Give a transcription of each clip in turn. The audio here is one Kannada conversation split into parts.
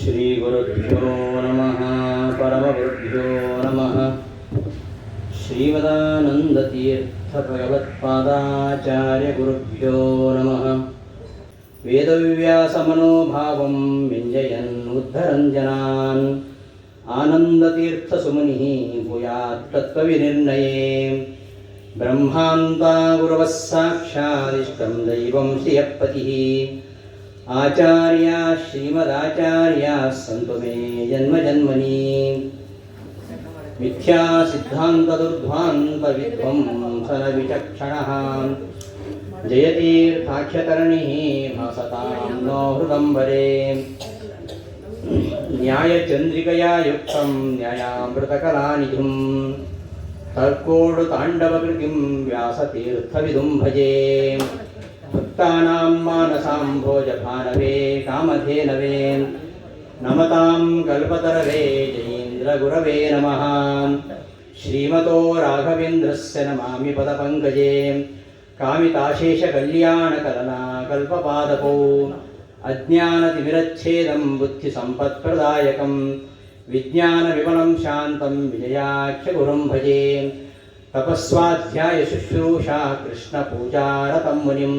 ಶ್ರೀಗುರುಭ್ಯೋ ನಮಃ ಪರಮಗುರುಭ್ಯೋ ನಮಃ. ಶ್ರೀಮದಾನಂದತೀರ್ಥಭಗವತ್ಪಾದಾಚಾರ್ಯ ಗುರುಭ್ಯೋ ನಮಃ. ವೇದವ್ಯಾಸಮನೋಭಾವಂ ವ್ಯಂಜಯನ್ ಉದ್ಧರನ್ ಜನಾನ್ ಆನಂದತೀರ್ಥಸುಮುನಿಃ ಭೂಯಾತ್ ತತ್ವವಿನಿರ್ಣಯೇ. ಬ್ರಹ್ಮಾಂತಾ ಗುರವಃ ಸಾಕ್ಷಾದಿಷ್ಟಂ ದೈವಂ ಶ್ರಿಯಃಪತಿಃ. ಆಚಾರ್ಯ ಶ್ರೀಮದಾಚಾರ್ಯ ಸಂತು ಮೇ ಜನ್ಮ ಜನ್ಮನಿ. ಮಿಥ್ಯಾ ಸಿದ್ಧಾಂತ ದುರ್ಧ್ವಾಂತ ವಿಧ್ವಂಸನ ವಿಚಕ್ಷಣಃ ಜಯತೀರ್ಥಾಖ್ಯತರಣಿ ಭಾಸತಾಂ ನೋ ಹೃದಂಬರೆ. ನ್ಯಾಯಚಂದ್ರಿಕಯಾ ಯುಕ್ತಂ ನ್ಯಾಯಾಮೃತಕಲಾನಿಧಿಂ ತರ್ಕೋಡು ತಾಂಡವಕೃತಿಂ ವ್ಯಾಸತೀರ್ಥವಿದುಂ ಭಜೆ. ಭಕ್ತಾನಾಂ ಮಾನಸಾಂಭೋಜಭಾನವೇ ಕಾಮಧೇನವೇ ನಮತಾಂ ಕಲ್ಪತರವೇ ಜಯೇಂದ್ರ ಗುರವೇ ನಮಃ. ಶ್ರೀಮತೋ ರಾಘವೇಂದ್ರಸ್ಯ ನಮಾಮಿ ಪದಪಂಕಜೇ. ಕಾಮಿತಾಶೇಷ ಕಲ್ಯಾಣಕಲನಾ ಕಲ್ಪಪಾದಪೌ ಅಜ್ಞಾನತಿಮಿರಚ್ಛೇದಂ ಬುದ್ಧಿಸಂಪತ್ಪ್ರದಾಯಕಂ ವಿಜ್ಞಾನವಿಮಲಂ ಶಾಂತಂ ವಿಜಯಾಖ್ಯಗುರುಂ ಭಜೆ. ತಪಸ್ವಾಧ್ಯಾಯ ಶುಶ್ರೂಷಾ ಕೃಷ್ಣಪೂಜಾರತಂ ಮುನಿಂ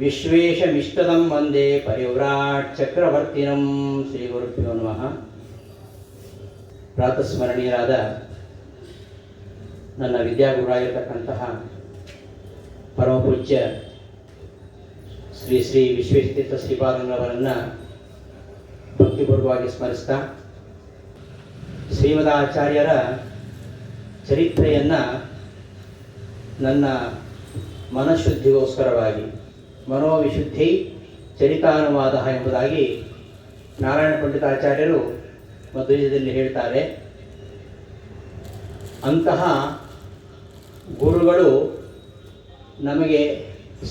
ವಿಶ್ವೇಶಮಿಷ್ಟದಂ ವಂದೇ ಪರಿವ್ರಾಟ್ ಚಕ್ರವರ್ತಿನಂ. ಶ್ರೀ ಗುರುಭ್ಯೋ ನಮಃ. ಪ್ರಾತಸ್ಮರಣೀಯರಾದ ನನ್ನ ವಿದ್ಯಾಗುರುರಾಗಿರತಕ್ಕಂತಹ ಪರಮಪೂಜ್ಯ ಶ್ರೀ ಶ್ರೀ ವಿಶ್ವೇಶತೀರ್ಥ ಶ್ರೀಪಾದಂಗಳವರನ್ನು ಭಕ್ತಿಪೂರ್ವವಾಗಿ ಸ್ಮರಿಸ್ತಾ, ಶ್ರೀಮದಾಚಾರ್ಯರ ಚರಿತ್ರೆಯನ್ನು ನನ್ನ ಮನಃಶುದ್ಧಿಗೋಸ್ಕರವಾಗಿ ಮನೋವಿಶುದ್ಧಿ ಚರಿತಾನುವಾದ ಎಂಬುದಾಗಿ ನಾರಾಯಣ ಪಂಡಿತಾಚಾರ್ಯರು ಮಧ್ವದಲ್ಲಿ ಹೇಳ್ತಾರೆ. ಅಂತಹ ಗುರುಗಳು ನಮಗೆ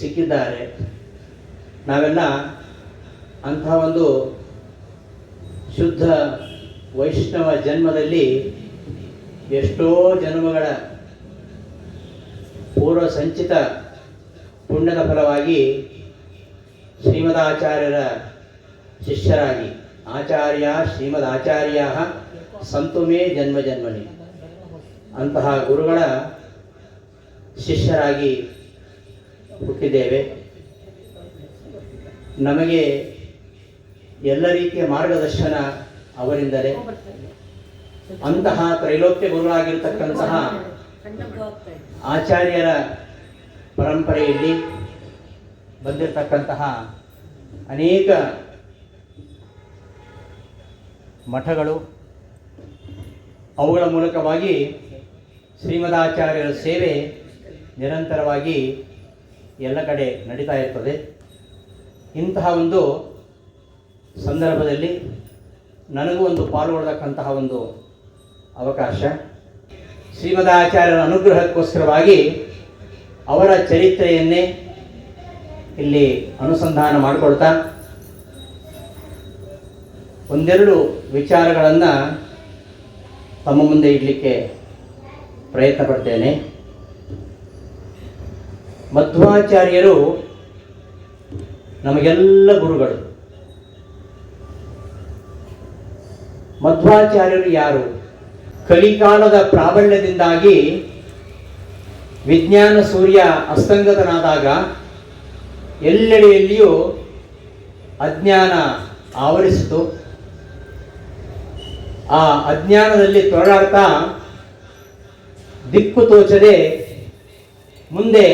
ಸಿಕ್ಕಿದ್ದಾರೆ. ನಾವೆಲ್ಲ ಅಂತಹ ಒಂದು ಶುದ್ಧ ವೈಷ್ಣವ ಜನ್ಮದಲ್ಲಿ ಎಷ್ಟೋ ಜನ್ಮಗಳ ಪೂರ್ವ ಸಂಚಿತ ಪುಣ್ಯದ ಫಲವಾಗಿ ಶ್ರೀಮದಾಚಾರ್ಯರ ಶಿಷ್ಯರಾಗಿ ಆಚಾರ್ಯ ಶ್ರೀಮದಾಚಾರ್ಯ ಸಂತು ಮೇ ಜನ್ಮ ಜನ್ಮನಿ ಅಂತಹ ಗುರುಗಳ ಶಿಷ್ಯರಾಗಿ ಹುಟ್ಟಿದ್ದೇವೆ. ನಮಗೆ ಎಲ್ಲ ರೀತಿಯ ಮಾರ್ಗದರ್ಶನ ಅವರಿಂದಲೇ. ಅಂತಹ ತ್ರೈಲೋಕ್ಯ ಗುರುಗಳಾಗಿರ್ತಕ್ಕಂತಹ ಆಚಾರ್ಯರ ಪರಂಪರೆಯಲ್ಲಿ ಬಂದಿರತಕ್ಕಂತಹ ಅನೇಕ ಮಠಗಳು, ಅವುಗಳ ಮೂಲಕವಾಗಿ ಶ್ರೀಮದಾಚಾರ್ಯರ ಸೇವೆ ನಿರಂತರವಾಗಿ ಎಲ್ಲ ಕಡೆ ನಡೀತಾ ಇರ್ತದೆ. ಇಂತಹ ಒಂದು ಸಂದರ್ಭದಲ್ಲಿ ನನಗೂ ಒಂದು ಪಾಲ್ಗೊಳ್ಳತಕ್ಕಂತಹ ಒಂದು ಅವಕಾಶ. ಶ್ರೀಮದಾಚಾರ್ಯರ ಅನುಗ್ರಹಕ್ಕೋಸ್ಕರವಾಗಿ ಅವರ ಚರಿತ್ರೆಯನ್ನೇ ಇಲ್ಲಿ ಅನುಸಂಧಾನ ಮಾಡಿಕೊಳ್ತಾ ಒಂದೆರಡು ವಿಚಾರಗಳನ್ನು ತಮ್ಮ ಮುಂದೆ ಇಡಲಿಕ್ಕೆ ಪ್ರಯತ್ನ ಪಡ್ತೇನೆ. ಮಧ್ವಾಚಾರ್ಯರು ನಮಗೆಲ್ಲ ಗುರುಗಳು. ಮಧ್ವಾಚಾರ್ಯರು ಯಾರು? ಕಲಿಕಾಲದ ಪ್ರಾಬಲ್ಯದಿಂದಾಗಿ ವಿಜ್ಞಾನ ಸೂರ್ಯ ಅಸ್ತಂಗತನಾದಾಗ ಎಲ್ಲೆಡೆಯಲ್ಲಿಯೂ ಅಜ್ಞಾನ ಆವರಿಸಿತು. ಆ ಅಜ್ಞಾನದಲ್ಲಿ ತೊಳಲಾಡ್ತಾ ದಿಕ್ಕು ತೋಚದೆ ಮುಂದೆ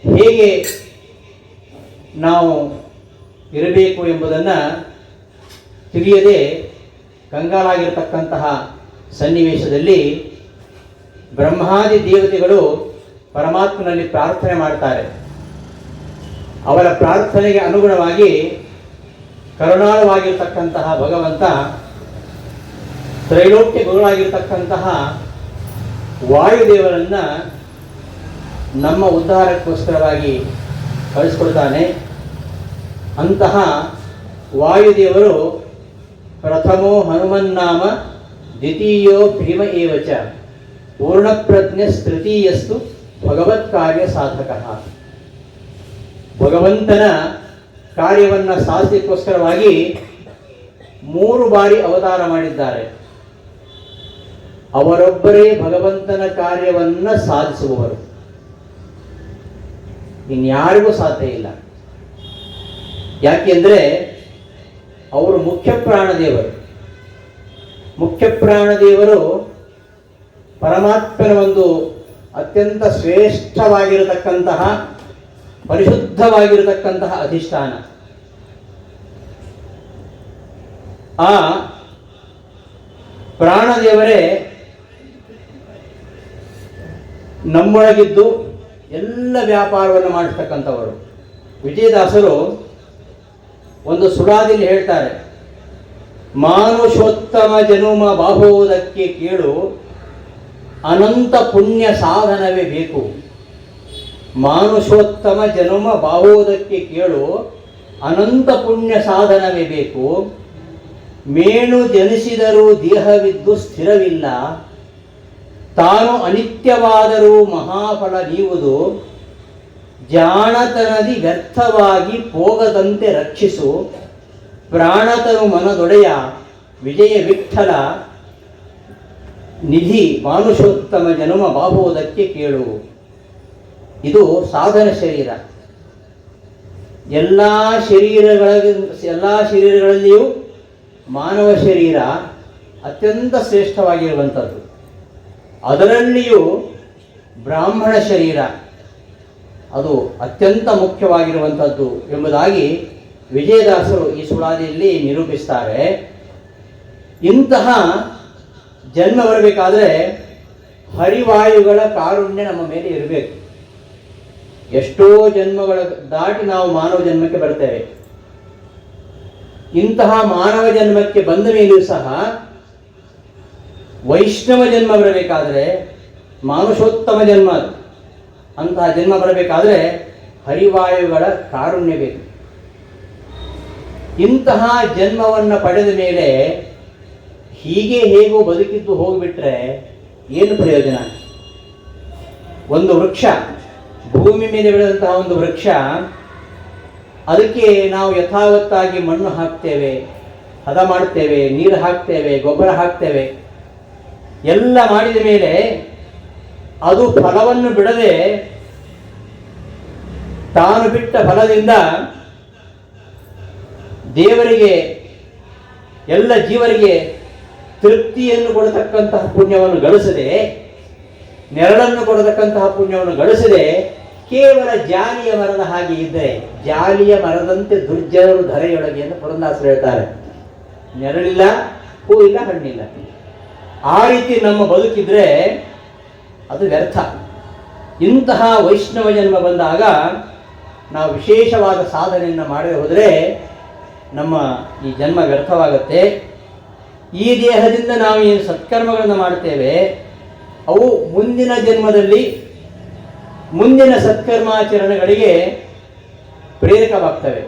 ಹೇಗೆ ನಾವು ಇರಬೇಕು ಎಂಬುದನ್ನು ತಿಳಿಯದೆ ಕಂಗಾಲಾಗಿರತಕ್ಕಂತಹ ಸನ್ನಿವೇಶದಲ್ಲಿ ಬ್ರಹ್ಮಾದಿ ದೇವತೆಗಳು ಪರಮಾತ್ಮನಲ್ಲಿ ಪ್ರಾರ್ಥನೆ ಮಾಡ್ತಾರೆ. ಅವರ ಪ್ರಾರ್ಥನೆಗೆ ಅನುಗುಣವಾಗಿ ಕರುಣಾಳವಾಗಿರ್ತಕ್ಕಂತಹ ಭಗವಂತ ತ್ರೈಲೋಕ್ಯ ಗುರುಗಳಾಗಿರ್ತಕ್ಕಂತಹ ವಾಯುದೇವರನ್ನು ನಮ್ಮ ಉದ್ಧಾರಕ್ಕೋಸ್ಕರವಾಗಿ ಕಳಿಸ್ಕೊಡ್ತಾನೆ. ಅಂತಹ ವಾಯುದೇವರು ಪ್ರಥಮೋ ಹನುಮನ್ನಾಮ ದ್ವಿತೀಯೋ ಭೀಮ ಏವಚ ಪೂರ್ಣಪ್ರಜ್ಞಸ್ತೃತೀಯಸ್ತು ಭಗವತ್ ಕಾರ್ಯ ಸಾಧಕ. ಭಗವಂತನ ಕಾರ್ಯವನ್ನು ಸಾಧಿಸಲಿಕ್ಕೋಸ್ಕರವಾಗಿ 3 ಬಾರಿ ಅವತಾರ ಮಾಡಿದ್ದಾರೆ. ಅವರೊಬ್ಬರೇ ಭಗವಂತನ ಕಾರ್ಯವನ್ನ ಸಾಧಿಸುವವರು, ಇನ್ಯಾರಿಗೂ ಸಾಧ್ಯ ಇಲ್ಲ. ಯಾಕೆಂದ್ರೆ ಅವರು ಮುಖ್ಯ ಪ್ರಾಣದೇವರು. ಮುಖ್ಯ ಪ್ರಾಣದೇವರು ಪರಮಾತ್ಮನ ಒಂದು ಅತ್ಯಂತ ಶ್ರೇಷ್ಠವಾಗಿರತಕ್ಕಂತಹ ಪರಿಶುದ್ಧವಾಗಿರತಕ್ಕಂತಹ ಅಧಿಷ್ಠಾನ. ಆ ಪ್ರಾಣದೇವರೇ ನಮ್ಮೊಳಗಿದ್ದು ಎಲ್ಲ ವ್ಯಾಪಾರವನ್ನು ಮಾಡಿಸ್ತಕ್ಕಂಥವರು. ವಿಜಯದಾಸರು ಒಂದು ಸುಳಾದಿಯಲ್ಲಿ ಹೇಳ್ತಾರೆ, ಮಾನುಷೋತ್ತಮ ಜನುಮ ಬಾಹೋದಕ್ಕೆ ಕೇಳು ಅನಂತ ಪುಣ್ಯ ಸಾಧನವೇ ಬೇಕು. ಮಾನುಷೋತ್ತಮ ಜನುಮ ಬಾಹೋದಕ್ಕೆ ಕೇಳು ಅನಂತ ಪುಣ್ಯ ಸಾಧನವೇ ಬೇಕು. ಮೇಣು ಜನಿಸಿದರೂ ದೇಹವಿದ್ದು ಸ್ಥಿರವಿಲ್ಲ, ತಾನು ಅನಿತ್ಯವಾದರೂ ಮಹಾಫಲ ನೀವುದು. ಜಾಣತನದಿ ವ್ಯರ್ಥವಾಗಿ ಹೋಗದಂತೆ ರಕ್ಷಿಸು. ಪ್ರಾಣತನು ಮನದೊಡೆಯ ವಿಜಯ ವಿಠ್ಠಲ ನಿಧಿ ಮಾನುಷೋತ್ತಮ ಜನುಮ ಬಾಹುವುದಕ್ಕೆ ಕೇಳು. ಇದು ಸಾಧನ ಶರೀರ. ಎಲ್ಲ ಶರೀರಗಳಲ್ಲಿಯೂ ಮಾನವ ಶರೀರ ಅತ್ಯಂತ ಶ್ರೇಷ್ಠವಾಗಿರುವಂಥದ್ದು. ಅದರಲ್ಲಿಯೂ ಬ್ರಾಹ್ಮಣ ಶರೀರ ಅದು ಅತ್ಯಂತ ಮುಖ್ಯವಾಗಿರುವಂಥದ್ದು ಎಂಬುದಾಗಿ ವಿಜಯದಾಸರು ಈ ಸುಳಾದಿಯಲ್ಲಿ ನಿರೂಪಿಸ್ತಾರೆ. ಇಂತಹ ಜನ್ಮ ಬರಬೇಕಾದ್ರೆ ಹರಿವಾಯುಗಳ ಕಾರುಣ್ಯ ನಮ್ಮ ಮೇಲೆ ಇರಬೇಕು. ಎಷ್ಟೋ ಜನ್ಮಗಳ ದಾಟಿ ನಾವು ಮಾನವ ಜನ್ಮಕ್ಕೆ ಬರ್ತೇವೆ. ಇಂತಹ ಮಾನವ ಜನ್ಮಕ್ಕೆ ಬಂದ ಮೇಲೂ ಸಹ ವೈಷ್ಣವ ಜನ್ಮ ಬರಬೇಕಾದ್ರೆ, ಮಾನುಷೋತ್ತಮ ಜನ್ಮ ಅಂತಹ ಜನ್ಮ ಬರಬೇಕಾದ್ರೆ ಹರಿವಾಯುಗಳ ಕಾರುಣ್ಯ ಬೇಕು. ಇಂತಹ ಜನ್ಮವನ್ನು ಪಡೆದ ಮೇಲೆ ಹೀಗೆ ಹೇಗೋ ಬದುಕಿದ್ದು ಹೋಗಿಬಿಟ್ರೆ ಏನು ಪ್ರಯೋಜನ? ಒಂದು ವೃಕ್ಷ, ಭೂಮಿ ಮೇಲೆ ಬೆಳೆದಂತಹ ಒಂದು ವೃಕ್ಷ, ಅದಕ್ಕೆ ನಾವು ಯಥಾವತ್ತಾಗಿ ಮಣ್ಣು ಹಾಕ್ತೇವೆ, ಹದ ಮಾಡ್ತೇವೆ, ನೀರು ಹಾಕ್ತೇವೆ, ಗೊಬ್ಬರ ಹಾಕ್ತೇವೆ, ಎಲ್ಲ ಮಾಡಿದ ಮೇಲೆ ಅದು ಫಲವನ್ನು ಬಿಡದೆ ತಾನು ಬಿಟ್ಟ ಫಲದಿಂದ ದೇವರಿಗೆ, ಎಲ್ಲ ಜೀವರಿಗೆ ತೃಪ್ತಿಯನ್ನು ಕೊಡತಕ್ಕಂತಹ ಪುಣ್ಯವನ್ನು ಗಳಿಸದೆ, ನೆರಳನ್ನು ಕೊಡತಕ್ಕಂತಹ ಪುಣ್ಯವನ್ನು ಗಳಿಸದೆ ಕೇವಲ ಜಾಲಿಯ ಮರದ ಹಾಗೆ ಇದ್ದರೆ, ಜಾಲಿಯ ಮರದಂತೆ ದುರ್ಜನರು ಧರೆಯೊಳಗೆ ಎಂದು ಪುರಂದಾಸರು ಹೇಳ್ತಾರೆ. ನೆರಳಿಲ್ಲ, ಹೂ ಇಲ್ಲ, ಹಣ್ಣಿಲ್ಲ. ಆ ರೀತಿ ನಮ್ಮ ಬದುಕಿದ್ರೆ ಅದು ವ್ಯರ್ಥ. ಇಂತಹ ವೈಷ್ಣವ ಜನ್ಮ ಬಂದಾಗ ನಾವು ವಿಶೇಷವಾದ ಸಾಧನೆಯನ್ನು ಮಾಡದೆ ಹೋದರೆ ನಮ್ಮ ಈ ಜನ್ಮ ವ್ಯರ್ಥವಾಗುತ್ತೆ. ಈ ದೇಹದಿಂದ ನಾವು ಏನು ಸತ್ಕರ್ಮಗಳನ್ನು ಮಾಡ್ತೇವೆ ಅವು ಮುಂದಿನ ಜನ್ಮದಲ್ಲಿ ಮುಂದಿನ ಸತ್ಕರ್ಮಾಚರಣೆಗಳಿಗೆ ಪ್ರೇರಕವಾಗ್ತವೆ.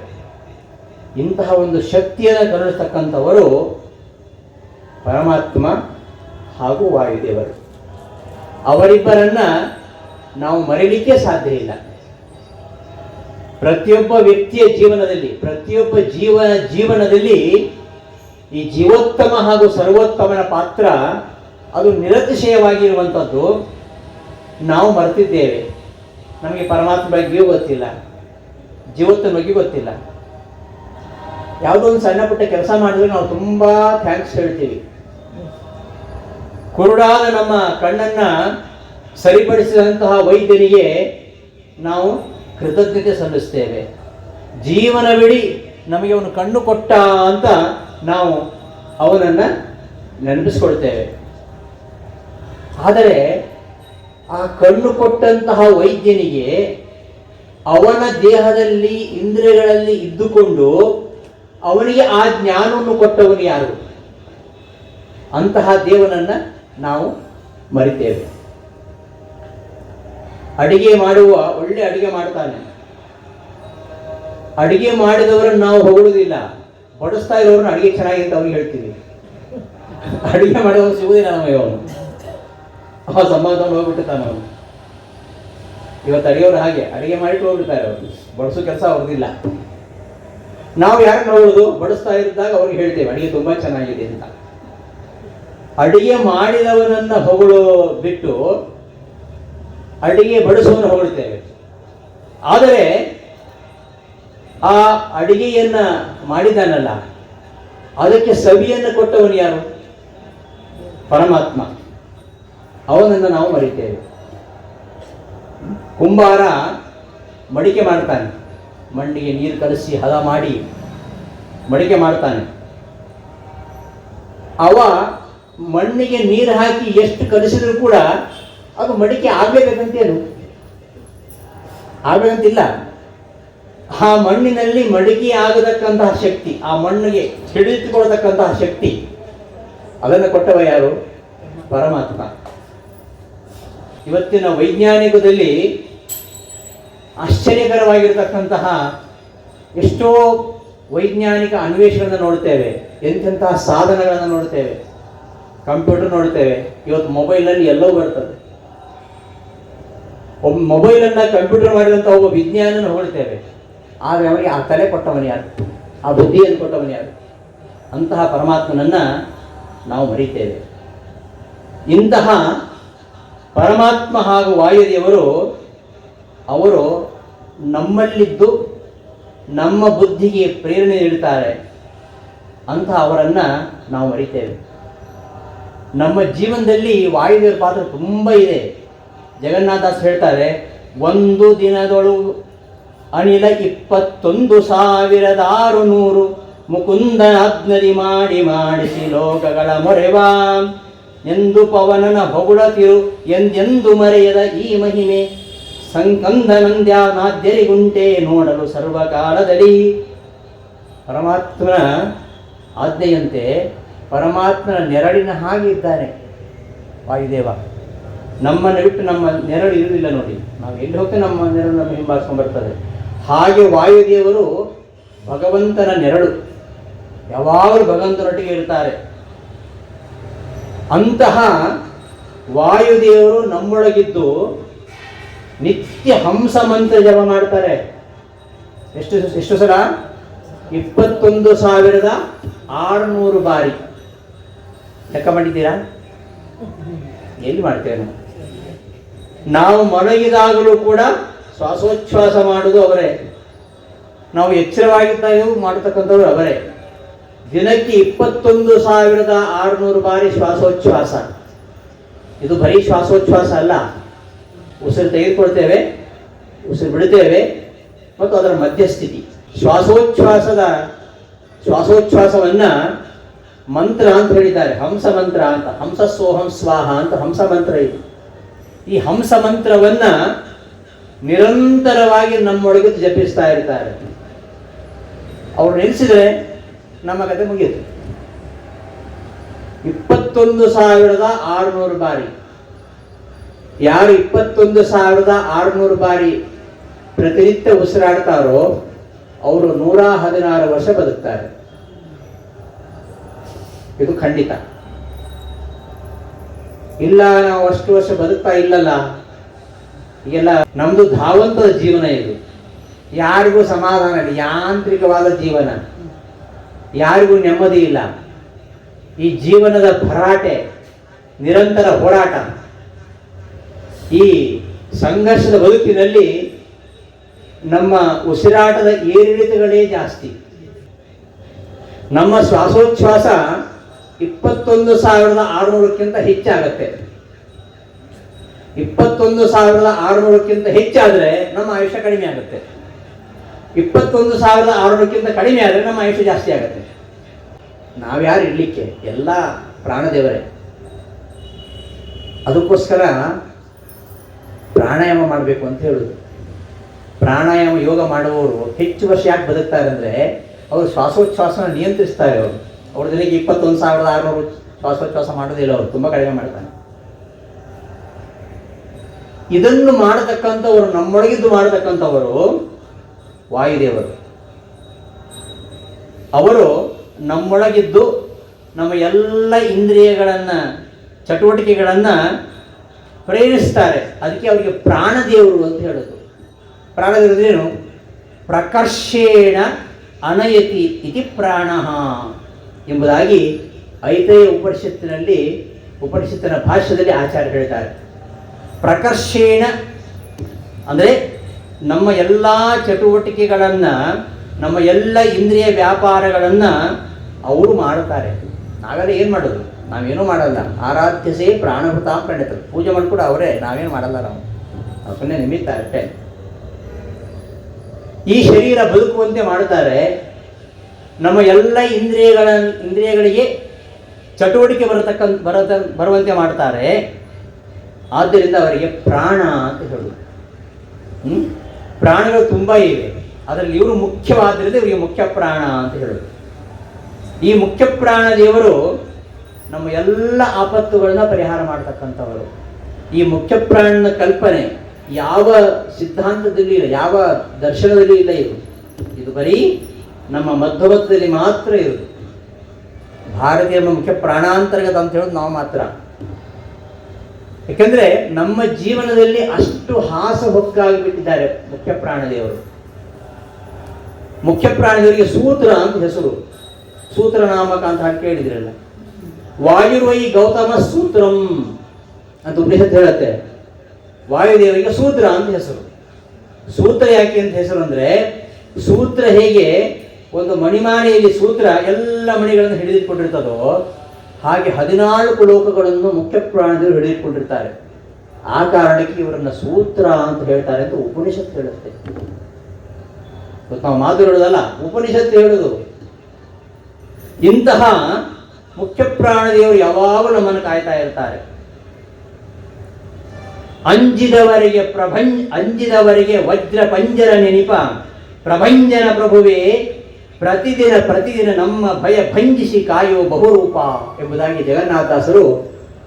ಇಂತಹ ಒಂದು ಶಕ್ತಿಯನ್ನು ಕರುಣಿಸ್ತಕ್ಕಂಥವರು ಪರಮಾತ್ಮ ಹಾಗೂ ವಾಯುದೇವರು. ಅವರಿಬ್ಬರನ್ನ ನಾವು ಮರೆಯಲಿಕ್ಕೆ ಸಾಧ್ಯ ಇಲ್ಲ. ಪ್ರತಿಯೊಬ್ಬ ವ್ಯಕ್ತಿಯ ಜೀವನದಲ್ಲಿ, ಪ್ರತಿಯೊಬ್ಬ ಜೀವನದಲ್ಲಿ ಈ ಜೀವೋತ್ತಮ ಹಾಗೂ ಸರ್ವೋತ್ತಮನ ಪಾತ್ರ ಅದು ನಿರತಿಶಯವಾಗಿರುವಂಥದ್ದು. ನಾವು ಮರೆತಿದ್ದೇವೆ. ನಮಗೆ ಪರಮಾತ್ಮ ಬಗ್ಗೆಯೂ ಗೊತ್ತಿಲ್ಲ, ಜೀವೋತ್ತಮ ಬಗ್ಗೆ ಗೊತ್ತಿಲ್ಲ. ಯಾವುದೋ ಒಂದು ಸಣ್ಣ ಪುಟ್ಟ ಕೆಲಸ ಮಾಡಿದ್ರೆ ನಾವು ತುಂಬ ಥ್ಯಾಂಕ್ಸ್ ಹೇಳ್ತೀವಿ. ಕುರುಡಾದ ನಮ್ಮ ಕಣ್ಣನ್ನು ಸರಿಪಡಿಸಿದಂತಹ ವೈದ್ಯನಿಗೆ ನಾವು ಕೃತಜ್ಞತೆ ಸಲ್ಲಿಸ್ತೇವೆ. ಜೀವನವಿಡೀ ನಮಗೆ ಅವನು ಕಣ್ಣು ಕೊಟ್ಟ ಅಂತ ನಾವು ಅವನನ್ನು ನೆನಪಿಸ್ಕೊಳ್ತೇವೆ. ಆದರೆ ಆ ಕಣ್ಣು ಕೊಟ್ಟಂತಹ ವೈದ್ಯನಿಗೆ ಅವನ ದೇಹದಲ್ಲಿ ಇಂದ್ರಿಯಗಳಲ್ಲಿ ಇದ್ದುಕೊಂಡು ಅವನಿಗೆ ಆ ಜ್ಞಾನವನ್ನು ಕೊಟ್ಟವನು ಯಾರು? ಅಂತಹ ದೇವನನ್ನು ನಾವು ಮರಿತೇವೆ. ಅಡಿಗೆ ಮಾಡುವ, ಒಳ್ಳೆ ಅಡಿಗೆ ಮಾಡ್ತಾನೆ, ಅಡಿಗೆ ಮಾಡಿದವರನ್ನು ನಾವು ಹೊಗಳುವುದಿಲ್ಲ, ಬಡಿಸ್ತಾ ಇರೋರನ್ನ ಅಡಿಗೆ ಚೆನ್ನಾಗಿದೆ ಅವ್ರಿಗೆ ಹೇಳ್ತೀವಿ. ಅಡಿಗೆ ಮಾಡೋನು ಸಿಗುವುದಿಲ್ಲ ನಮಗೆ, ಅವನು ಆ ಸಂಬಂಧವನ್ನು ಹೋಗ್ಬಿಟ್ಟಿರ್ತಾನೆ ಅವನು. ಇವತ್ತು ಅಡಿಗೆಯವರು ಹಾಗೆ ಅಡಿಗೆ ಮಾಡಿಟ್ಟು ಹೋಗ್ಬಿಡ್ತಾರೆ, ಅವರು ಬಡಿಸೋ ಕೆಲಸ ಅವ್ರದ್ದಿಲ್ಲ. ನಾವು ಯಾರನ್ನ ಹೊಗಳೋದು? ಬಡಿಸ್ತಾ ಇದ್ದಾಗ ಅವ್ರಿಗೆ ಹೇಳ್ತೇವೆ ಅಡಿಗೆ ತುಂಬಾ ಚೆನ್ನಾಗಿದೆ ಅಂತ. ಅಡಿಗೆ ಮಾಡಿದವನನ್ನ ಹೊಗಳು ಬಿಟ್ಟು ಅಡಿಗೆ ಬಡಿಸುವವನ್ನ ಹೊಗಳ್ತೇವೆ. ಆದರೆ ಆ ಅಡಿಗೆಯನ್ನ ಮಾಡಿದಾನಲ್ಲ, ಅದಕ್ಕೆ ಸವಿಯನ್ನು ಕೊಟ್ಟವನು ಯಾರು? ಪರಮಾತ್ಮ. ಅವನನ್ನು ನಾವು ಮರಿತೇವೆ. ಕುಂಬಾರ ಮಡಿಕೆ ಮಾಡ್ತಾನೆ, ಮಣ್ಣಿಗೆ ನೀರು ಕಲಸಿ ಹದ ಮಾಡಿ ಮಡಿಕೆ ಮಾಡ್ತಾನೆ. ಅವ ಮಣ್ಣಿಗೆ ನೀರು ಹಾಕಿ ಎಷ್ಟು ಕಲಿಸಿದ್ರು ಕೂಡ ಅದು ಮಡಿಕೆ ಆಗ್ಬೇಕಂತೇನು? ಆಗ್ಬೇಕಂತಿಲ್ಲ. ಆ ಮಣ್ಣಿನಲ್ಲಿ ಮಡಿಕೆ ಆಗತಕ್ಕಂತಹ ಶಕ್ತಿ, ಆ ಮಣ್ಣಿಗೆ ಹಿಡಿದುಕೊಳ್ಳತಕ್ಕಂತಹ ಶಕ್ತಿ, ಅದನ್ನು ಕೊಟ್ಟವ ಯಾರು? ಪರಮಾತ್ಮ. ಇವತ್ತಿನ ವೈಜ್ಞಾನಿಕದಲ್ಲಿ ಆಶ್ಚರ್ಯಕರವಾಗಿರ್ತಕ್ಕಂತಹ ಎಷ್ಟೋ ವೈಜ್ಞಾನಿಕ ಅನ್ವೇಷಣೆಗಳನ್ನು ನೋಡ್ತೇವೆ, ಎಂತೆಂತಹ ಸಾಧನಗಳನ್ನು ನೋಡ್ತೇವೆ, ಕಂಪ್ಯೂಟರ್ ನೋಡ್ತೇವೆ. ಇವತ್ತು ಮೊಬೈಲಲ್ಲಿ ಎಲ್ಲವೂ ಬರ್ತದೆ. ಒಬ್ಬ ಮೊಬೈಲನ್ನು ಕಂಪ್ಯೂಟರ್ ಮಾಡಿದಂಥ ಒಬ್ಬ ವಿಜ್ಞಾನನ ಹೊಗಳ್ತೇವೆ. ಆದರೆ ಅವನಿಗೆ ಆ ತಲೆ ಕೊಟ್ಟವನು ಯಾರು? ಆ ಬುದ್ಧಿಯನ್ನು ಕೊಟ್ಟವನು ಯಾರು? ಅಂತಹ ಪರಮಾತ್ಮನನ್ನು ನಾವು ಮರೀತೇವೆ. ಇಂತಹ ಪರಮಾತ್ಮ ಹಾಗೂ ವಾಯುದೇವರು ಅವರು ನಮ್ಮಲ್ಲಿದ್ದು ನಮ್ಮ ಬುದ್ಧಿಗೆ ಪ್ರೇರಣೆ ನೀಡುತ್ತಾರೆ. ಅಂತಹ ಅವರನ್ನು ನಾವು ಮರಿತೇವೆ. ನಮ್ಮ ಜೀವನದಲ್ಲಿ ವಾಯುದೇವರ ಪಾತ್ರ ತುಂಬ ಇದೆ. ಜಗನ್ನಾಥದಾಸ್ ಹೇಳ್ತಾರೆ, ಒಂದು ದಿನದೊಳು ಅನಿಲ 21,600 ಮುಕುಂದ ಅಗ್ನದಿ ಮಾಡಿ ಮಾಡಿಸಿ ಲೋಕಗಳ ಮೊರೆವಾ ಎಂದು ಪವನನ ಹೊಗುಳತಿರು ಎಂದೆಂದು ಮರೆಯದ ಈ ಮಹಿಮೆ ಸಂಕಂದನಂದ್ಯಾನಾದ್ಯರಿಗುಂಟೆ ನೋಡಲು ಸರ್ವಕಾಲದಲ್ಲಿ. ಪರಮಾತ್ಮನ ಆಜ್ಞೆಯಂತೆ ಪರಮಾತ್ಮನ ನೆರಳಿನ ಹಾಗೆ ಇದ್ದಾನೆ ವಾಯುದೇವ. ನಮ್ಮನ್ನು ಬಿಟ್ಟು ನಮ್ಮ ನೆರಳು ಇರುವುದಿಲ್ಲ ನೋಡಿ. ನಾವು ಎಲ್ಲಿ ಹೋಗ್ತೇವೆ ನಮ್ಮ ನೆರಳು ನಮ್ಮ ಹಿಂಬಾಲಿಸ್ಕೊಂಡು ಬರ್ತದೆ. ಹಾಗೆ ವಾಯುದೇವರು ಭಗವಂತನ ನೆರಳು, ಯಾವಾಗಲೂ ಭಗವಂತನೊಟ್ಟಿಗೆ ಇರ್ತಾರೆ. ಅಂತಹ ವಾಯುದೇವರು ನಮ್ಮೊಳಗಿದ್ದು ನಿತ್ಯ ಹಂಸ ಮಂತ್ರ ಜಪ ಮಾಡ್ತಾರೆ. ಎಷ್ಟು ಸಲ? 21,600 ಬಾರಿ. ಲೆಕ್ಕ ಮಾಡಿದ್ದೀರಾ? ಎಲ್ಲಿ ಮಾಡ್ತೇವೆ ನಾವು? ನಾವು ಮಲಗಿದಾಗಲೂ ಕೂಡ ಶ್ವಾಸೋಚ್ಛ್ವಾಸ ಮಾಡುವುದು ಅವರೇ, ನಾವು ಎಚ್ಚರವಾಗಿದ್ದಾಗೂ ಮಾಡತಕ್ಕಂಥವ್ರು ಅವರೇ. ದಿನಕ್ಕೆ 21,600 ಬಾರಿ ಶ್ವಾಸೋಚ್ಛ್ವಾಸ. ಇದು ಬರೀ ಶ್ವಾಸೋಚ್ಛ್ವಾಸ ಅಲ್ಲ, ಉಸಿರು ತೆಗೆದುಕೊಳ್ತೇವೆ, ಉಸಿರು ಬಿಡುತ್ತೇವೆ, ಮತ್ತು ಅದರ ಮಧ್ಯಸ್ಥಿತಿ. ಶ್ವಾಸೋಚ್ಛ್ವಾಸವನ್ನ ಮಂತ್ರ ಅಂತ ಹೇಳಿದ್ದಾರೆ, ಹಂಸ ಮಂತ್ರ ಅಂತ. ಹಂಸ ಸೋಹಂ ಸ್ವಾಹ ಅಂತ ಹಂಸ ಮಂತ್ರ ಇದೆ. ಈ ಹಂಸ ಮಂತ್ರವನ್ನ ನಿರಂತರವಾಗಿ ನಮ್ಮೊಳಗೆ ಜಪಿಸ್ತಾ ಇರ್ತಾರೆ. ಅವ್ರು ನಿಲ್ಲಿಸಿದ್ರೆ ನಮ್ಮ ಕತೆ ಮುಗಿಯಿತು. 21,600 ಬಾರಿ. ಯಾರು 21,600 ಬಾರಿ ಪ್ರತಿನಿತ್ಯ ಉಸಿರಾಡ್ತಾರೋ ಅವರು 116 ವರ್ಷ ಬದುಕ್ತಾರೆ. ಇದು ಖಂಡಿತ. ಇಲ್ಲ ನಾವು ಅಷ್ಟು ವರ್ಷ ಬದುಕ್ತಾ ಇಲ್ಲಲ್ಲ, ಈಗೆಲ್ಲ ನಮ್ದು ಧಾವಂತದ ಜೀವನ ಇದು. ಯಾರಿಗೂ ಸಮಾಧಾನ ಇಲ್ಲ, ಯಾಂತ್ರಿಕವಾದ ಜೀವನ, ಯಾರಿಗೂ ನೆಮ್ಮದಿ ಇಲ್ಲ. ಈ ಜೀವನದ ಭರಾಟೆ, ನಿರಂತರ ಹೋರಾಟ, ಈ ಸಂಘರ್ಷದ ಬದುಕಿನಲ್ಲಿ ನಮ್ಮ ಉಸಿರಾಟದ ಏರಿಳಿತಗಳೇ ಜಾಸ್ತಿ. ನಮ್ಮ ಶ್ವಾಸೋಚ್ಛ್ವಾಸ 21,600ಕ್ಕಿಂತ ಹೆಚ್ಚಾಗತ್ತೆ. 21,600ಕ್ಕಿಂತ ಹೆಚ್ಚಾದರೆ ನಮ್ಮ ಆಯುಷ್ಯ ಕಡಿಮೆ ಆಗುತ್ತೆ. 21,600ಕ್ಕಿಂತ ಕಡಿಮೆ ಆದರೆ ನಮ್ಮ ಆಯುಷ್ಯ ಜಾಸ್ತಿ ಆಗುತ್ತೆ. ನಾವ್ಯಾರು ಇರಲಿಕ್ಕೆ? ಎಲ್ಲ ಪ್ರಾಣದೇವರೇ. ಅದಕ್ಕೋಸ್ಕರ ಪ್ರಾಣಾಯಾಮ ಮಾಡಬೇಕು ಅಂತ ಹೇಳುದು. ಪ್ರಾಣಾಯಾಮ ಯೋಗ ಮಾಡುವವರು ಹೆಚ್ಚು ವರ್ಷ ಯಾಕೆ ಬದುಕ್ತಾರೆ ಅಂದರೆ ಅವರು ಶ್ವಾಸೋಚ್ಛ್ವಾಸನ ನಿಯಂತ್ರಿಸ್ತಾರೆ. ಅವ್ರ ದಿನಕ್ಕೆ 21,600 ಶ್ವಾಸೋಚ್ಛ್ವಾಸ ಮಾಡೋದಿಲ್ಲ, ಅವರು ತುಂಬ ಕಡಿಮೆ ಮಾಡ್ತಾನೆ. ಇದನ್ನು ಮಾಡತಕ್ಕಂಥವರು, ನಮ್ಮೊಳಗಿದ್ದು ಮಾಡತಕ್ಕಂಥವರು ವಾಯುದೇವರು. ಅವರು ನಮ್ಮೊಳಗಿದ್ದು ನಮ್ಮ ಎಲ್ಲ ಇಂದ್ರಿಯಗಳನ್ನು, ಚಟುವಟಿಕೆಗಳನ್ನು ಪ್ರೇರಿಸ್ತಾರೆ. ಅದಕ್ಕೆ ಅವರಿಗೆ ಪ್ರಾಣದೇವರು ಅಂತ ಹೇಳೋದು. ಪ್ರಾಣದೇವರು ಏನು? ಪ್ರಕರ್ಷೇಣ ಅನಯತಿ ಇತಿ ಪ್ರಾಣ ಎಂಬುದಾಗಿ ಐತರೇಯ ಉಪನಿಷತ್ತಿನ ಭಾಷ್ಯದಲ್ಲಿ ಆಚಾರ್ಯ ಹೇಳ್ತಾರೆ. ಪ್ರಕರ್ಷೇಣ ಅಂದರೆ ನಮ್ಮ ಎಲ್ಲ ಚಟುವಟಿಕೆಗಳನ್ನು, ನಮ್ಮ ಎಲ್ಲ ಇಂದ್ರಿಯ ವ್ಯಾಪಾರಗಳನ್ನು ಅವರು ಮಾಡುತ್ತಾರೆ. ನಾವೆಲ್ಲ ಏನು ಮಾಡೋದು? ನಾವೇನೂ ಮಾಡಲ್ಲ. ಆರಾಧ್ಯಸೇ ಪ್ರಾಣಭೃತ ಪ್ರಣೀತರು, ಪೂಜೆ ಮಾಡಿಕೊಡು ಅವರೇ, ನಾವೇನು ಮಾಡಲ್ಲ. ನಾವು ಸುಮ್ಮನೆ ನಿಮಿತ್ತ ಅಷ್ಟೇ. ಈ ಶರೀರ ಬದುಕುವಂತೆ ಮಾಡುತ್ತಾರೆ. ನಮ್ಮ ಎಲ್ಲ ಇಂದ್ರಿಯಗಳಿಗೆ ಚಟುವಟಿಕೆ ಬರುವಂತೆ ಮಾಡ್ತಾರೆ. ಆದ್ದರಿಂದ ಅವರಿಗೆ ಪ್ರಾಣ ಅಂತ ಹೇಳುದು. ಪ್ರಾಣಗಳು ತುಂಬ ಇವೆ, ಅದರಲ್ಲಿ ಇವರು ಮುಖ್ಯವಾದ್ದರಿಂದ ಇವರಿಗೆ ಮುಖ್ಯ ಪ್ರಾಣ ಅಂತ ಹೇಳೋದು. ಈ ಮುಖ್ಯ ಪ್ರಾಣ ದೇವರು ನಮ್ಮ ಎಲ್ಲ ಆಪತ್ತುಗಳನ್ನ ಪರಿಹಾರ ಮಾಡ್ತಕ್ಕಂಥವರು. ಈ ಮುಖ್ಯ ಪ್ರಾಣನ ಕಲ್ಪನೆ ಯಾವ ಸಿದ್ಧಾಂತದಲ್ಲಿ ಇಲ್ಲ, ಯಾವ ದರ್ಶನದಲ್ಲಿ ಇಲ್ಲ. ಇದು ಬರೀ ನಮ್ಮ ಮಧ್ವಮತದಲ್ಲಿ ಮಾತ್ರ ಇರುವುದು. ಭಾರತೀಯ ಮುಖ್ಯ ಪ್ರಾಣಾಂತರ್ಗತ ಅಂತ ಹೇಳೋದು ನಾವು ಮಾತ್ರ. ಯಾಕೆಂದ್ರೆ ನಮ್ಮ ಜೀವನದಲ್ಲಿ ಅಷ್ಟು ಹಾಸಹೊಕ್ಕಾಗಿಬಿಟ್ಟಿದ್ದಾರೆ ಮುಖ್ಯ ಪ್ರಾಣದೇವರು. ಮುಖ್ಯ ಪ್ರಾಣದೇವರಿಗೆ ಸೂತ್ರ ಅಂತ ಹೆಸರು, ಸೂತ್ರ ನಾಮಕ ಅಂತ ಹಾಕಿ ಕೇಳಿದ್ರಲ್ಲ. ವಾಯುರ್ವೈ ಗೌತಮ ಸೂತ್ರಂ ಅಂತ ಉಪನಿಷತ್ತು ಹೇಳುತ್ತೆ. ವಾಯುದೇವರಿಗೆ ಸೂತ್ರ ಅಂತ ಹೆಸರು. ಸೂತ್ರ ಯಾಕೆ ಅಂತ ಹೆಸರು ಅಂದ್ರೆ, ಸೂತ್ರ ಹೇಗೆ ಒಂದು ಮಣಿಮಾಲೆಯಲ್ಲಿ ಸೂತ್ರ ಎಲ್ಲ ಮಣಿಗಳನ್ನು ಹಿಡಿದಿಟ್ಕೊಂಡಿರ್ತದೋ ಹಾಗೆ 14 ಲೋಕಗಳನ್ನು ಮುಖ್ಯ ಪ್ರಾಣದೇವರು ಹಿಡಿದಿಟ್ಕೊಂಡಿರ್ತಾರೆ. ಆ ಕಾರಣಕ್ಕೆ ಇವರನ್ನ ಸೂತ್ರ ಅಂತ ಹೇಳ್ತಾರೆ ಅಂತ ಉಪನಿಷತ್ತು ಹೇಳುತ್ತೆ. ನಾವು ಮಾತು ಹೇಳೋದಲ್ಲ, ಉಪನಿಷತ್ತು ಹೇಳುದು. ಇಂತಹ ಮುಖ್ಯ ಪ್ರಾಣದೇವರು ಯಾವಾಗಲೂ ನಮ್ಮನ್ನು ಕಾಯ್ತಾ ಇರ್ತಾರೆ. ಅಂಜಿದವರಿಗೆ ವಜ್ರ ಪಂಜರ ನೆನಿಪ ಪ್ರಭಂಜನ ಪ್ರಭುವೇ ಪ್ರತಿದಿನ ನಮ್ಮ ಭಯ ಭಂಜಿಸಿ ಕಾಯೋ ಬಹುರೂಪ ಎಂಬುದಾಗಿ ಜಗನ್ನಾಥದಾಸರು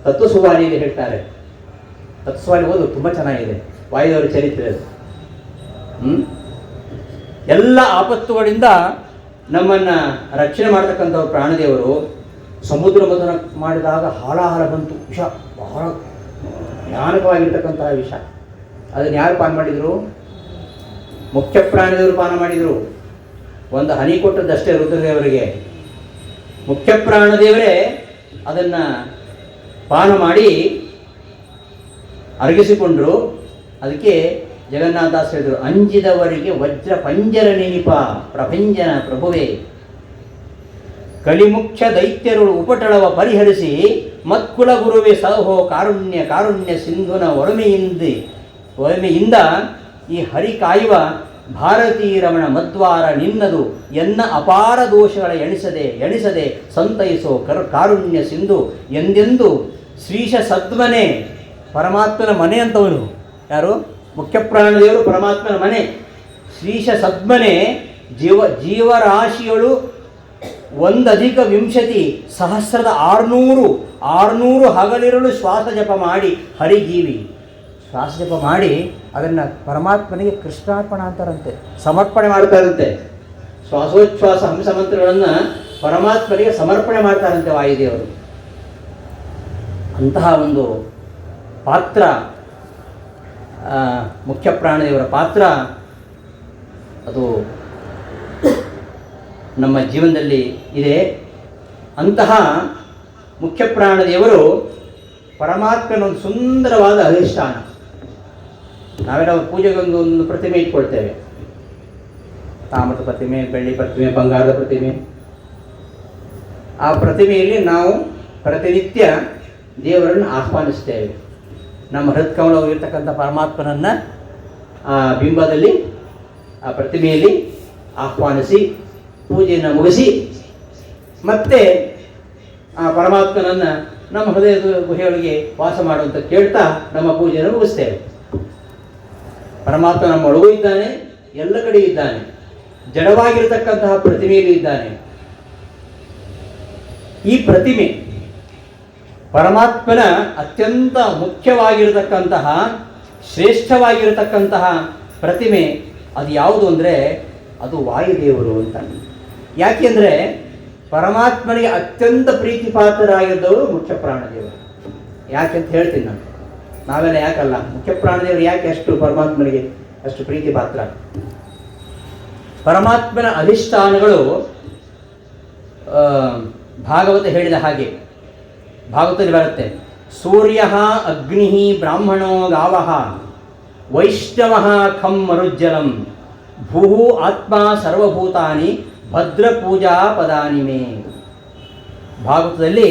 ತತ್ವಸುವಾರಿಯಲ್ಲಿ ಹೇಳ್ತಾರೆ. ತತ್ವಸುವಾರಿ ಓದು ತುಂಬ ಚೆನ್ನಾಗಿದೆ, ವಾಯುದೇವರ ಚರಿತ್ರೆ ಅದು. ಎಲ್ಲ ಆಪತ್ತುಗಳಿಂದ ನಮ್ಮನ್ನ ರಕ್ಷಣೆ ಮಾಡ್ತಕ್ಕಂಥವ್ರು ಪ್ರಾಣದೇವರು. ಸಮುದ್ರ ಮಥನ ಮಾಡಿದಾಗ ಹಾಲಾಹಲ ಬಂತು, ವಿಷ, ಬಹಳ ಭಯಾನಕವಾಗಿರ್ತಕ್ಕಂತಹ ವಿಷ. ಅದನ್ನು ಯಾರು ಪಾನ ಮಾಡಿದರು? ಮುಖ್ಯ ಪ್ರಾಣದೇವರು ಪಾನ ಮಾಡಿದರು. ಒಂದು ಹನಿ ಕೊಟ್ಟದ್ದಷ್ಟೇ ರುದ್ರದೇವರಿಗೆ. ಮುಖ್ಯ ಪ್ರಾಣದೇವರೇ ಅದನ್ನು ಪಾನ ಮಾಡಿ ಅರಗಿಸಿಕೊಂಡ್ರು. ಅದಕ್ಕೆ ಜಗನ್ನಾಥದಾಸ್ ಹೇಳಿದರು, ಅಂಜಿದವರಿಗೆ ವಜ್ರ ಪಂಜರ ನೆನಿಪ ಪ್ರಭಂಜನ ಪ್ರಭುವೇ. ಕಲಿಮುಖ್ಯ ದೈತ್ಯರು ಉಪಟಳವ ಪರಿಹರಿಸಿ ಮತ್ಕುಲ ಗುರುವೆ ಸಹೋ ಕಾರುಣ್ಯ ಸಿಂಧುನ ಒಳಮೆಯಿಂದ ಈ ಹರಿ ಕಾಯುವ ಭಾರತೀ ರಮಣ ಮಧ್ವಾರ ನಿನ್ನದು ಎನ್ನ ಅಪಾರ ದೋಷಗಳ ಎಣಿಸದೆ ಸಂತೈಸೋ ಕಾರುಣ್ಯ ಸಿಂಧು ಎಂದೆಂದು ಶ್ರೀಶ ಸದ್ಮನೆ. ಪರಮಾತ್ಮನ ಮನೆ ಅಂತವನು ಯಾರು? ಮುಖ್ಯ ಪ್ರಾಣದೇವರು ಪರಮಾತ್ಮನ ಮನೆ. ಶ್ರೀಶ ಸದ್ಮನೆ ಜೀವರಾಶಿಗಳು 1,20,600 ಹಗಲಿರಲು ಶ್ವಾಸ ಜಪ ಮಾಡಿ ಹರಿಜೀವಿ ಶ್ವಾಸ ಜಪ ಮಾಡಿ ಅದನ್ನು ಪರಮಾತ್ಮನಿಗೆ ಕೃಷ್ಣಾರ್ಪಣ ಅಂತಾರಂತೆ, ಸಮರ್ಪಣೆ ಮಾಡ್ತಾರಂತೆ. ಶ್ವಾಸೋಚ್ಛ್ವಾಸ ಹಂಸ ಮಂತ್ರಗಳನ್ನು ಪರಮಾತ್ಮನಿಗೆ ಸಮರ್ಪಣೆ ಮಾಡ್ತಾರಂತೆ ವಾಯುದೇವರು. ಅಂತಹ ಒಂದು ಪಾತ್ರ ಮುಖ್ಯ ಪ್ರಾಣದೇವರ ಪಾತ್ರ ಅದು ನಮ್ಮ ಜೀವನದಲ್ಲಿ ಇದೆ. ಅಂತಹ ಮುಖ್ಯ ಪ್ರಾಣದೇವರು ಪರಮಾತ್ಮನ ಒಂದು ಸುಂದರವಾದ ಅಧಿಷ್ಠಾನ. ನಾವೆಲ್ಲ ಪೂಜೆಗೆ ಒಂದು ಪ್ರತಿಮೆ ಇಟ್ಕೊಳ್ತೇವೆ, ತಾಮ್ರದ ಪ್ರತಿಮೆ, ಬೆಳ್ಳಿ ಪ್ರತಿಮೆ, ಬಂಗಾರದ ಪ್ರತಿಮೆ. ಆ ಪ್ರತಿಮೆಯಲ್ಲಿ ನಾವು ಪ್ರತಿನಿತ್ಯ ದೇವರನ್ನು ಆಹ್ವಾನಿಸ್ತೇವೆ. ನಮ್ಮ ಹೃತ್ಕಮಲವಾಗಿರ್ತಕ್ಕಂಥ ಪರಮಾತ್ಮನನ್ನು ಆ ಬಿಂಬದಲ್ಲಿ, ಆ ಪ್ರತಿಮೆಯಲ್ಲಿ ಆಹ್ವಾನಿಸಿ ಪೂಜೆಯನ್ನು ಮುಗಿಸಿ ಮತ್ತೆ ಆ ಪರಮಾತ್ಮನನ್ನು ನಮ್ಮ ಹೃದಯದ ಗುಹೆಯೊಳಗೆ ವಾಸ ಮಾಡುವಂತ ಕೇಳ್ತಾ ನಮ್ಮ ಪೂಜೆಯನ್ನು ಮುಗಿಸ್ತೇವೆ. ಪರಮಾತ್ಮ ನಮ್ಮ ಒಳಗೂ ಇದ್ದಾನೆ, ಎಲ್ಲ ಕಡೆ ಇದ್ದಾನೆ, ಜಡವಾಗಿರತಕ್ಕಂತಹ ಪ್ರತಿಮೆಯಲ್ಲಿ ಇದ್ದಾನೆ. ಈ ಪ್ರತಿಮೆ ಪರಮಾತ್ಮನ ಅತ್ಯಂತ ಮುಖ್ಯವಾಗಿರತಕ್ಕಂತಹ ಶ್ರೇಷ್ಠವಾಗಿರತಕ್ಕಂತಹ ಪ್ರತಿಮೆ ಅದು ಯಾವುದು ಅಂದರೆ ಅದು ವಾಯುದೇವರು ಅಂತ. ಯಾಕೆಂದರೆ ಪರಮಾತ್ಮನಿಗೆ ಅತ್ಯಂತ ಪ್ರೀತಿ ಪಾತ್ರರಾಗಿದ್ದವರು ಮುಖ್ಯ ಪ್ರಾಣದೇವರು. ಯಾಕೆಂತ ಹೇಳ್ತೀನಿ ನಾನು, ನಾವೆಲ್ಲ ಯಾಕಲ್ಲ. ಮುಖ್ಯ ಪ್ರಾಣದೇವರು ಯಾಕೆ ಅಷ್ಟು ಪರಮಾತ್ಮನಿಗೆ ಅಷ್ಟು ಪ್ರೀತಿ ಪಾತ್ರ? ಪರಮಾತ್ಮನ ಅಧಿಷ್ಠಾನಗಳು ಭಾಗವತ ಹೇಳಿದ ಹಾಗೆ ಭಾಗವತದಲ್ಲಿ ಬರುತ್ತೆ. ಸೂರ್ಯ ಅಗ್ನಿ ಬ್ರಾಹ್ಮಣೋ ಗಾವ ವೈಷ್ಣವ ಖಂ ಮರುಜ್ಜಲಂ ಭೂ ಆತ್ಮ ಸರ್ವಭೂತಾನಿ ಭದ್ರಪೂಜಾ ಪದಾನಿ ಮೇ. ಭಾಗವತದಲ್ಲಿ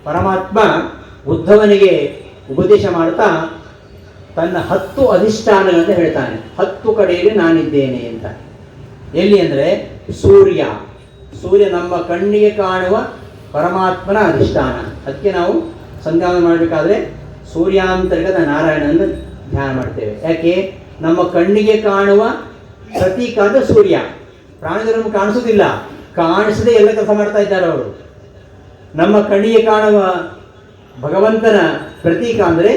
ಪರಮಾತ್ಮ ಉದ್ಧವನಿಗೆ ಉಪದೇಶ ಮಾಡ್ತಾ ತನ್ನ 10 ಅಧಿಷ್ಠಾನಗಳನ್ನು ಹೇಳ್ತಾನೆ. 10 ಕಡೆಯಲ್ಲಿ ನಾನಿದ್ದೇನೆ ಅಂತ. ಎಲ್ಲಿ ಅಂದರೆ ಸೂರ್ಯ ನಮ್ಮ ಕಣ್ಣಿಗೆ ಕಾಣುವ ಪರಮಾತ್ಮನ ಅಧಿಷ್ಠಾನ. ಅದಕ್ಕೆ ನಾವು ಸಂಧ್ಯಾವಂದನ ಮಾಡಬೇಕಾದ್ರೆ ಸೂರ್ಯಾಂತರ್ಗತ ನಾರಾಯಣನನ್ನು ಧ್ಯಾನ ಮಾಡ್ತೇವೆ. ಯಾಕೆ? ನಮ್ಮ ಕಣ್ಣಿಗೆ ಕಾಣುವ ಪ್ರತೀಕ ಅಂದರೆ ಸೂರ್ಯ. ಪ್ರಾಣಿಗಳು ಕಾಣಿಸೋದಿಲ್ಲ, ಕಾಣಿಸದೆ ಎಲ್ಲ ಕೆಲಸ ಮಾಡ್ತಾ ಇದ್ದಾರೆ ಅವರು. ನಮ್ಮ ಕಣ್ಣಿಗೆ ಕಾಣುವ ಭಗವಂತನ ಪ್ರತೀಕ ಅಂದರೆ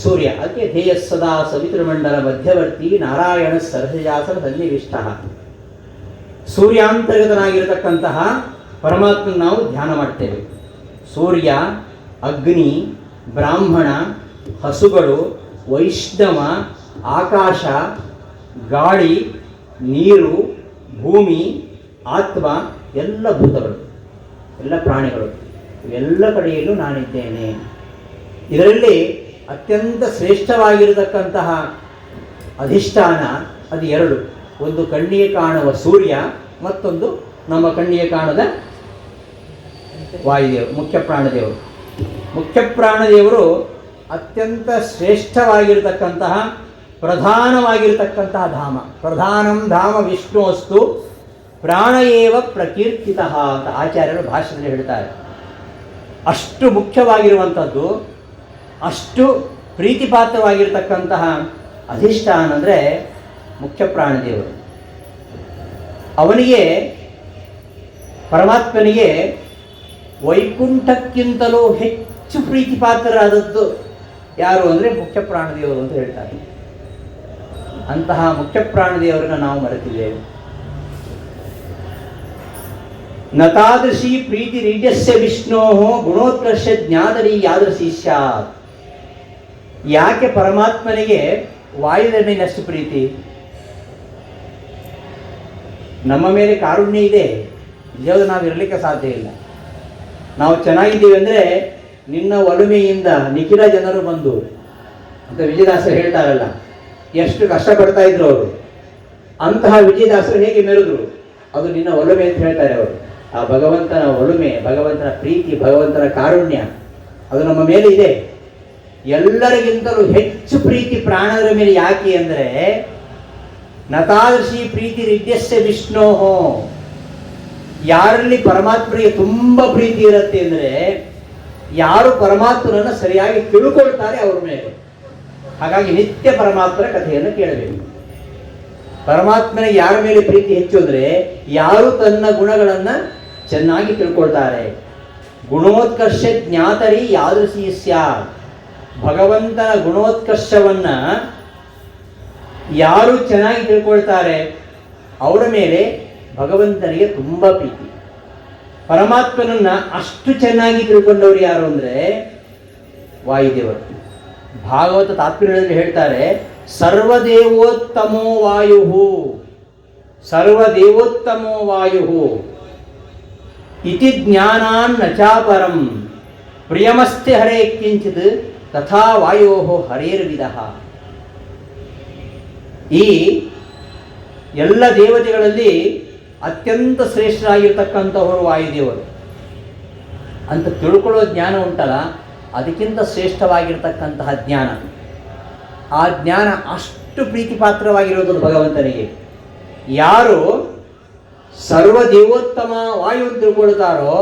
ಸೂರ್ಯ. ಅದಕ್ಕೆ ಧ್ಯೇಯ ಸದಾ ಸವಿತೃಮಂಡಲ ಮಧ್ಯವರ್ತಿ ನಾರಾಯಣ ಸರಸಜಾಸನ ಸನ್ನಿವಿಷ್ಟ. ಸೂರ್ಯಾಂತರ್ಗತನಾಗಿರತಕ್ಕಂತಹ ಪರಮಾತ್ಮನ ನಾವು ಧ್ಯಾನ ಮಾಡ್ತೇವೆ. ಸೂರ್ಯ, ಅಗ್ನಿ, ಬ್ರಾಹ್ಮಣ, ಹಸುಗಳು, ವೈಷ್ಣವ, ಆಕಾಶ, ಗಾಳಿ, ನೀರು, ಭೂಮಿ, ಆತ್ಮ, ಎಲ್ಲ ಭೂತಗಳು, ಎಲ್ಲ ಪ್ರಾಣಿಗಳು, ಇವೆಲ್ಲ ಕಡೆಯಲ್ಲೂ ನಾನಿದ್ದೇನೆ. ಇದರಲ್ಲಿ ಅತ್ಯಂತ ಶ್ರೇಷ್ಠವಾಗಿರತಕ್ಕಂತಹ ಅಧಿಷ್ಠಾನ ಅದು 2. ಒಂದು ಕಣ್ಣಿಗೆ ಕಾಣುವ ಸೂರ್ಯ, ಮತ್ತೊಂದು ನಮ್ಮ ಕಣ್ಣಿಗೆ ಕಾಣದ ವಾಯುದೇವರು, ಮುಖ್ಯ ಪ್ರಾಣದೇವರು. ಮುಖ್ಯ ಪ್ರಾಣದೇವರು ಅತ್ಯಂತ ಶ್ರೇಷ್ಠವಾಗಿರತಕ್ಕಂತಹ ಪ್ರಧಾನವಾಗಿರತಕ್ಕಂತಹ ಧಾಮ. ಪ್ರಧಾನಂ ಧಾಮ ವಿಷ್ಣುವಸ್ತು ಪ್ರಾಣಯೇವ ಪ್ರಕೀರ್ತಿತ ಅಂತ ಆಚಾರ್ಯರು ಭಾಷಣದಲ್ಲಿ ಹೇಳ್ತಾರೆ. ಅಷ್ಟು ಮುಖ್ಯವಾಗಿರುವಂಥದ್ದು, ಅಷ್ಟು ಪ್ರೀತಿಪಾತ್ರವಾಗಿರ್ತಕ್ಕಂತಹ ಅಧಿಷ್ಠಾನ ಅಂದರೆ ಮುಖ್ಯ ಪ್ರಾಣದೇವರು. ಅವನಿಗೆ, ಪರಮಾತ್ಮನಿಗೆ ವೈಕುಂಠಕ್ಕಿಂತಲೂ ಹೆಚ್ಚು ಪ್ರೀತಿಪಾತ್ರರಾದದ್ದು ಯಾರು ಅಂದರೆ ಮುಖ್ಯ ಪ್ರಾಣದೇವರು ಅಂತ ಹೇಳ್ತಾರೆ. ಅಂತಹ ಮುಖ್ಯ ಪ್ರಾಣದೇವರನ್ನು ನಾವು ಮರೆತಿದ್ದೇವೆ. ನತಾದೃಶಿ ಪ್ರೀತಿ ರೀಡ್ಯಸ್ಯ ವಿಷ್ಣೋ ಗುಣೋತ್ಕರ್ಷ ಜ್ಞಾದರಿ ಯಾದೃಶಿ ಸ್ಯಾತ್. ಯಾಕೆ ಪರಮಾತ್ಮನಿಗೆ ವಾಯುದೇವನಿನಷ್ಟು ಪ್ರೀತಿ? ನಮ್ಮ ಮೇಲೆ ಕಾರುಣ್ಯ ಇದೆ, ಇಲ್ಲದ ನಾವು ಇರಲಿಕ್ಕೆ ಸಾಧ್ಯ ಇಲ್ಲ. ನಾವು ಚೆನ್ನಾಗಿದ್ದೀವಿ ಅಂದರೆ ನಿನ್ನ ಒಲುಮೆಯಿಂದ ನಿಖಿಲ ಜನರು ಬಂದು ಅಂತ ವಿಜಯದಾಸರು ಹೇಳ್ತಾರಲ್ಲ, ಎಷ್ಟು ಕಷ್ಟಪಡ್ತಾ ಇದ್ರು ಅವರು. ಅಂತಹ ವಿಜಯದಾಸರು ಹೇಗೆ ಮೆರೆದ್ರು? ಅದು ನಿನ್ನ ಒಲುಮೆ ಅಂತ ಹೇಳ್ತಾರೆ ಅವರು. ಆ ಭಗವಂತನ ಒಲುಮೆ, ಭಗವಂತನ ಪ್ರೀತಿ, ಭಗವಂತನ ಕಾರುಣ್ಯ ಅದು ನಮ್ಮ ಮೇಲೆ ಇದೆ. ಎಲ್ಲರಿಗಿಂತಲೂ ಹೆಚ್ಚು ಪ್ರೀತಿ ಪ್ರಾಣರ ಮೇಲೆ. ಯಾಕೆ ಅಂದರೆ ನತಾದೃಶಿ ಪ್ರೀತಿ ರಿಡ್ಯಸ್ಯ ವಿಷ್ಣೋ. ಯಾರಲ್ಲಿ ಪರಮಾತ್ಮನಿಗೆ ತುಂಬ ಪ್ರೀತಿ ಇರುತ್ತೆ ಅಂದರೆ ಯಾರು ಪರಮಾತ್ಮನನ್ನು ಸರಿಯಾಗಿ ತಿಳ್ಕೊಳ್ತಾರೆ ಅವ್ರ ಮೇಲೆ. ಹಾಗಾಗಿ ನಿತ್ಯ ಪರಮಾತ್ಮನ ಕಥೆಯನ್ನು ಕೇಳಬೇಕು. ಪರಮಾತ್ಮನಿಗೆ ಯಾರ ಮೇಲೆ ಪ್ರೀತಿ ಹೆಚ್ಚು ಅಂದರೆ ಯಾರು ತನ್ನ ಗುಣಗಳನ್ನು ಚೆನ್ನಾಗಿ ತಿಳ್ಕೊಳ್ತಾರೆ. ಗುಣೋತ್ಕರ್ಷ ಜ್ಞಾತರಿ ಯಾದೃಶಿ ಸ್ಯಾತ್. ಭಗವಂತನ ಗುಣೋತ್ಕರ್ಷವನ್ನು ಯಾರು ಚೆನ್ನಾಗಿ ತಿಳ್ಕೊಳ್ತಾರೆ ಅವರ ಮೇಲೆ ಭಗವಂತನಿಗೆ ತುಂಬ ಪ್ರೀತಿ. ಪರಮಾತ್ಮನನ್ನ ಅಷ್ಟು ಚೆನ್ನಾಗಿ ತಿಳ್ಕೊಂಡವರು ಯಾರು ಅಂದರೆ ವಾಯುದೇವರು. ಭಾಗವತ ತಾತ್ಪರ್ಯದಲ್ಲಿ ಹೇಳ್ತಾರೆ, ಸರ್ವದೇವೋತ್ತಮೋ ವಾಯು, ಸರ್ವದೇವೋತ್ತಮೋ ವಾಯು ಇತಿ ಜ್ಞಾನಾನ್ ನಚಾಪರಂ ಪ್ರಿಯಮಸ್ತೆ ಹರೇ ಕಿಂಚಿತ್ ತಥಾ ವಾಯೋ ಹರೇರ್ವಿಧ. ಈ ಎಲ್ಲ ದೇವತೆಗಳಲ್ಲಿ ಅತ್ಯಂತ ಶ್ರೇಷ್ಠರಾಗಿರ್ತಕ್ಕಂಥವರು ವಾಯುದೇವರು ಅಂತ ತಿಳ್ಕೊಳ್ಳೋ ಜ್ಞಾನ ಉಂಟಲ್ಲ, ಅದಕ್ಕಿಂತ ಶ್ರೇಷ್ಠವಾಗಿರ್ತಕ್ಕಂತಹ ಜ್ಞಾನ. ಆ ಜ್ಞಾನ ಅಷ್ಟು ಪ್ರೀತಿಪಾತ್ರವಾಗಿರೋದು ಭಗವಂತನಿಗೆ. ಯಾರು ಸರ್ವದೇವೋತ್ತಮ ವಾಯು ಅಂತ ತಿಳ್ಕೊಳ್ತಾರೋ